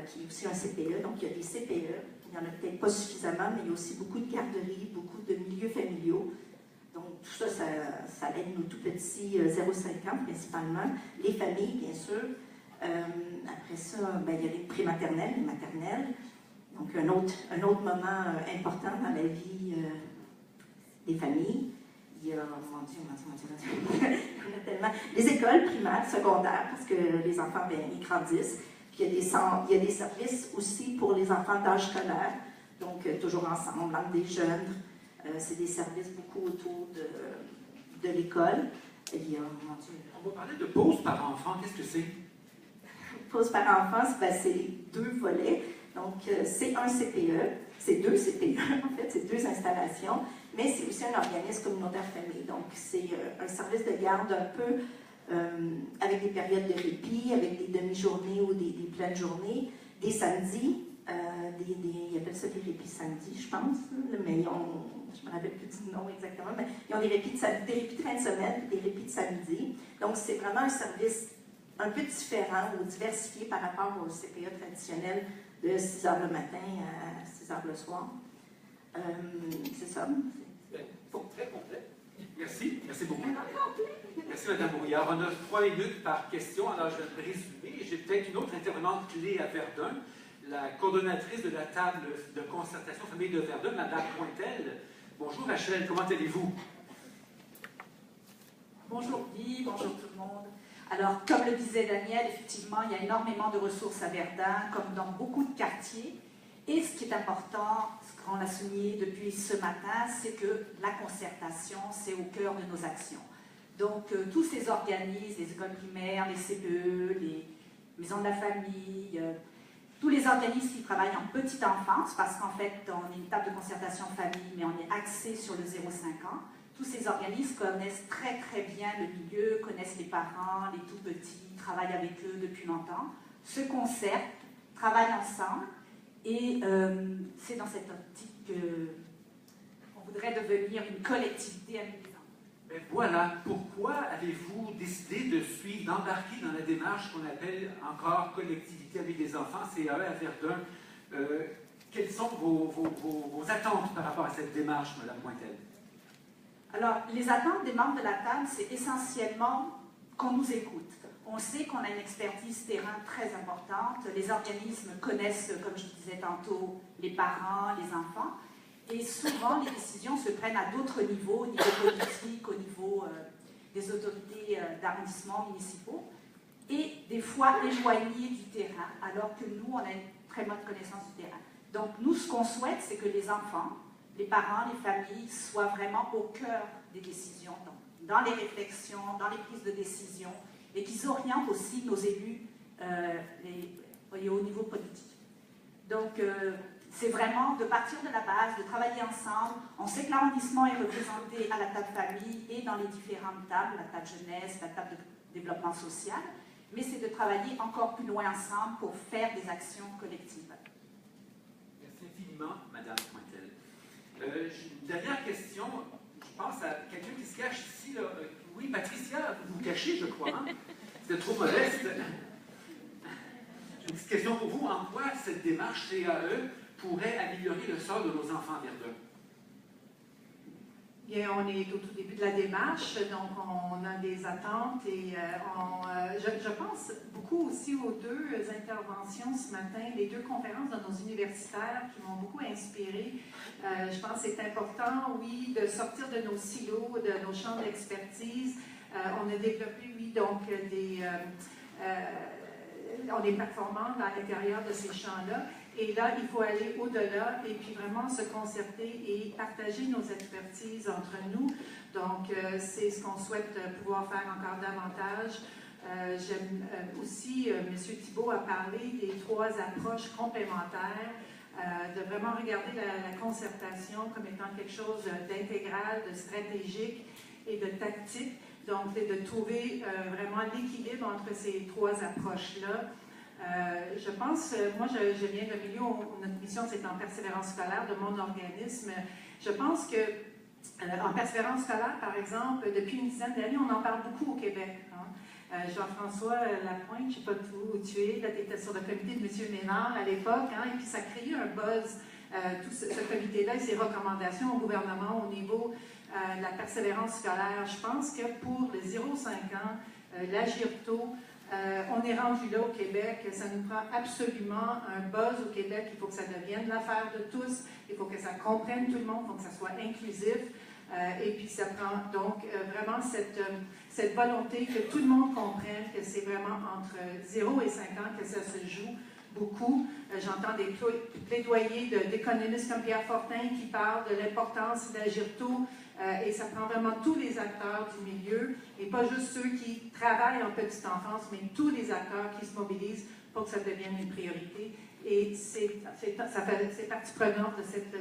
qui est aussi un CPE. Donc, il y a des CPE. Il n'y en a peut-être pas suffisamment, mais il y a aussi beaucoup de garderies, beaucoup de milieux familiaux. Donc, tout ça, ça aide nos tout petits 0,5 ans principalement. Les familles, bien sûr. Après ça, il y a les prématernelles, les maternelles. Donc, un autre moment important dans la vie des familles. Il y a, mon Dieu, il y en a tellement. Les écoles primaires, secondaires, parce que les enfants, ils grandissent. Puis il y a des services aussi pour les enfants d'âge scolaire, donc toujours ensemble, entre des jeunes. C'est des services beaucoup autour de l'école. Il y a, mon Dieu. On va parler de pause par enfant. Qu'est-ce que c'est? Pause par enfant, c'est 2 volets. Donc, c'est un CPE, c'est 2 CPE, en fait, c'est 2 installations, mais c'est aussi un organisme communautaire famille. Donc, c'est un service de garde un peu avec des périodes de répit, avec des demi-journées ou des pleines journées, des samedis, ils appellent ça des répits samedis, je pense, mais je ne me rappelle plus du nom exactement, mais ils ont des répits de fin de semaine, des répits de samedi. Donc, c'est vraiment un service un peu différent ou diversifié par rapport au CPE traditionnel de 6 h le matin à 6 h le soir. C'est ça. Très complet. Merci. Merci beaucoup. Merci, Mme Brouillard. On a 3 minutes par question, alors je vais me résumer. J'ai peut-être une autre intervenante clé à Verdun, la coordonnatrice de la table de concertation famille de Verdun, Mme Pointel. Bonjour Rachel, comment allez-vous? Bonjour Guy, bonjour tout le monde. Alors, comme le disait Daniel, effectivement, il y a énormément de ressources à Verdun, comme dans beaucoup de quartiers. Et ce qui est important, ce qu'on a souligné depuis ce matin, c'est que la concertation, c'est au cœur de nos actions. Donc, tous ces organismes, les écoles primaires, les CPE, les maisons de la famille, tous les organismes qui travaillent en petite enfance, parce qu'en fait, on est une table de concertation famille, mais on est axé sur le 0,5 ans. Tous ces organismes connaissent très très bien le milieu, connaissent les parents, les tout petits, travaillent avec eux depuis longtemps, se concertent, travaillent ensemble, et c'est dans cette optique qu'on voudrait devenir une collectivité amusante. Ben voilà, pourquoi avez-vous décidé de suivre, d'embarquer dans la démarche qu'on appelle encore collectivité avec des enfants, CAE à Verdun? Quelles sont vos attentes par rapport à cette démarche, Mme Pointel? Alors, les attentes des membres de la table, c'est essentiellement qu'on nous écoute. On sait qu'on a une expertise terrain très importante. Les organismes connaissent, comme je disais tantôt, les parents, les enfants. Et souvent, les décisions se prennent à d'autres niveaux, au niveau politique, au niveau des autorités d'arrondissement municipaux, et des fois éloignées du terrain, alors que nous, on a une très bonne connaissance du terrain. Donc, nous, ce qu'on souhaite, c'est que les enfants, les parents, les familles soient vraiment au cœur des décisions, dans les réflexions, dans les prises de décision, et qu'ils orientent aussi nos élus au niveau politique. Donc, c'est vraiment de partir de la base, de travailler ensemble. On sait que l'arrondissement est représenté à la table famille et dans les différentes tables, la table jeunesse, la table de développement social, mais c'est de travailler encore plus loin ensemble pour faire des actions collectives. Merci infiniment, Mme Pointel. Une dernière question. Je pense à quelqu'un qui se cache ici. Là. Oui, Patricia, vous vous cachez, je crois. Hein? Vous êtes trop modeste. J'ai une petite question pour vous. En quoi cette démarche CAE pourrait améliorer le sort de nos enfants à Verdun? Bien, on est au tout début de la démarche, donc on a des attentes et je pense beaucoup aussi aux deux interventions ce matin, les deux conférences de nos universitaires qui m'ont beaucoup inspiré. Je pense que c'est important, oui, de sortir de nos silos, de nos champs d'expertise. On a développé, oui, donc on est performant à l'intérieur de ces champs-là. Et là, il faut aller au-delà et puis vraiment se concerter et partager nos expertises entre nous. Donc, c'est ce qu'on souhaite pouvoir faire encore davantage. J'aime aussi, M. Thibault a parlé des 3 approches complémentaires, de vraiment regarder la concertation comme étant quelque chose d'intégral, de stratégique et de tactique. Donc, de trouver vraiment l'équilibre entre ces 3 approches-là. Je pense, moi je viens de milieu, notre mission c'est en persévérance scolaire de mon organisme. Je pense que en persévérance scolaire, par exemple, depuis une dizaine d'années, on en parle beaucoup au Québec. Hein. Jean-François Lapointe, je ne sais pas où tu es, là tu étais sur le comité de M. Ménard à l'époque, hein, et puis ça a créé un buzz, tout ce comité-là et ses recommandations au gouvernement au niveau de la persévérance scolaire. Je pense que pour les 0-5 ans, l'agir tôt, on est rendu là au Québec, ça nous prend absolument un buzz au Québec, il faut que ça devienne l'affaire de tous, il faut que ça comprenne tout le monde, il faut que ça soit inclusif, et puis ça prend donc vraiment cette volonté que tout le monde comprenne que c'est vraiment entre 0 et 5 ans que ça se joue beaucoup. J'entends des plaidoyers d'économistes comme Pierre Fortin qui parlent de l'importance d'agir tôt, et ça prend vraiment tous les acteurs du milieu, et pas juste ceux qui travaillent en petite enfance, mais tous les acteurs qui se mobilisent pour que ça devienne une priorité. Et c'est partie prenante de cet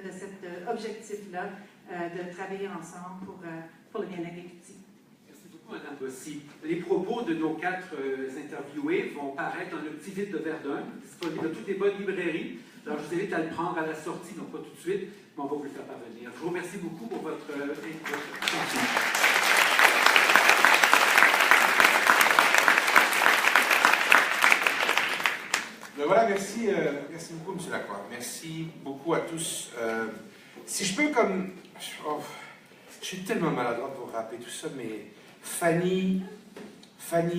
objectif-là, de travailler ensemble pour le bien-être des petits. Merci beaucoup, Mme Bossy. Les propos de nos 4 interviewés vont paraître dans le petit vide de Verdun, disponible dans toutes les bonnes librairies. Alors, je vous invite à le prendre à la sortie, donc pas tout de suite, mais on va vous le faire parvenir. Je vous remercie beaucoup pour votre attention. Voilà, merci beaucoup, M. Lacroix. Merci beaucoup à tous. Si je peux, comme... Oh, je suis tellement maladroit pour rappeler tout ça, mais Fanny,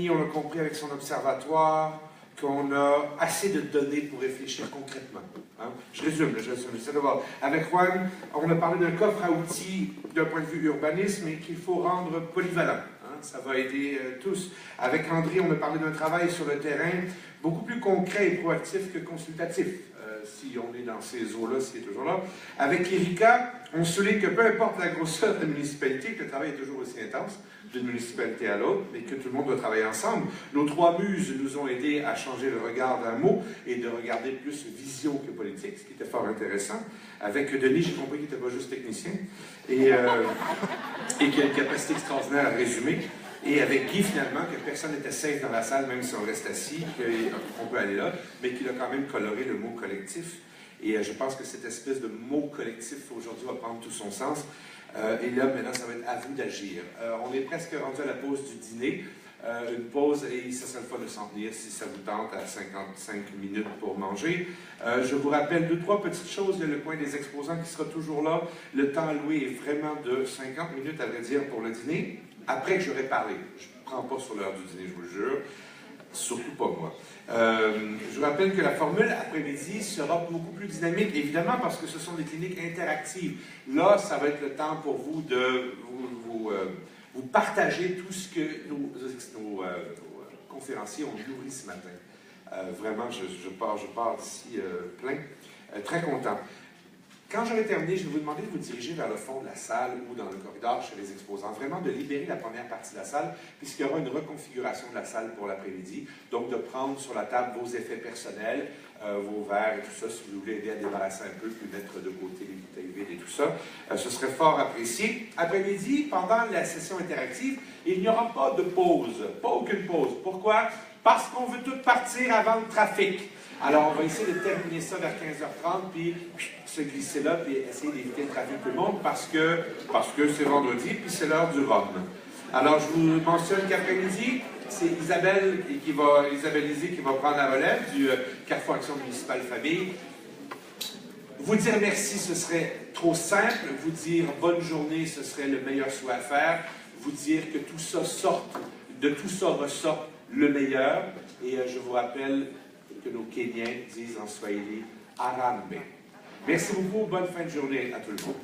on a compris avec son observatoire qu'on a assez de données pour réfléchir concrètement. Hein? Je résume, j'essaie de voir. Avec Juan, on a parlé d'un coffre à outils d'un point de vue urbanisme et qu'il faut rendre polyvalent. Hein? Ça va aider tous. Avec André, on a parlé d'un travail sur le terrain beaucoup plus concret et proactif que consultatif. Si on est dans ces eaux-là, s'il est toujours là. Avec Erika, on souligne que peu importe la grosseur de la municipalité, que le travail est toujours aussi intense d'une municipalité à l'autre, mais que tout le monde doit travailler ensemble. Nos 3 muses nous ont aidés à changer le regard d'un mot et de regarder plus vision que politique, ce qui était fort intéressant. Avec Denis, j'ai compris qu'il n'était pas juste technicien et qu'il a une capacité extraordinaire à résumer. Et avec Guy, finalement, que personne n'était safe dans la salle, même si on reste assis, qu'on peut aller là, mais qu'il a quand même coloré le mot collectif. Et je pense que cette espèce de mot collectif, aujourd'hui, va prendre tout son sens. Et là, maintenant, ça va être à vous d'agir. On est presque rendu à la pause du dîner. Une pause, et ça serait le fun de s'en tenir si ça vous tente à 55 minutes pour manger. Je vous rappelle 2-3 petites choses. Il y a le coin des exposants qui sera toujours là. Le temps alloué est vraiment de 50 minutes, à vrai dire, pour le dîner. Après que j'aurai parlé. Je ne prends pas sur l'heure du dîner, je vous le jure. Surtout pas moi. Je vous rappelle que la formule après-midi sera beaucoup plus dynamique, évidemment, parce que ce sont des cliniques interactives. Là, ça va être le temps pour vous de vous partager tout ce que nos conférenciers ont nourri ce matin. Vraiment, je pars d'ici plein, très content. Quand j'aurai terminé, je vais vous demander de vous diriger vers le fond de la salle ou dans le corridor chez les exposants. Vraiment de libérer la première partie de la salle, puisqu'il y aura une reconfiguration de la salle pour l'après-midi. Donc, de prendre sur la table vos effets personnels, vos verres et tout ça, si vous voulez aider à débarrasser un peu, puis mettre de côté les bouteilles vides et tout ça. Ce serait fort apprécié. Après-midi, pendant la session interactive, il n'y aura pas de pause. Pas aucune pause. Pourquoi? Parce qu'on veut tous partir avant le trafic. Alors, on va essayer de terminer ça vers 15h30, puis se glisser là, puis essayer d'éviter le trafic tout le monde, parce que c'est vendredi, puis c'est l'heure du rhum. Alors, je vous mentionne qu'après-midi, c'est Isabelle Lisée qui va prendre la relève du Carrefour Action Municipale Famille. Vous dire merci, ce serait trop simple. Vous dire bonne journée, ce serait le meilleur souhait à faire. Vous dire que tout ça sorte, de tout ça ressorte le meilleur. Et je vous rappelle que nos Kenyans disent en Swahili, Arambe. Merci beaucoup, bonne fin de journée à tout le monde.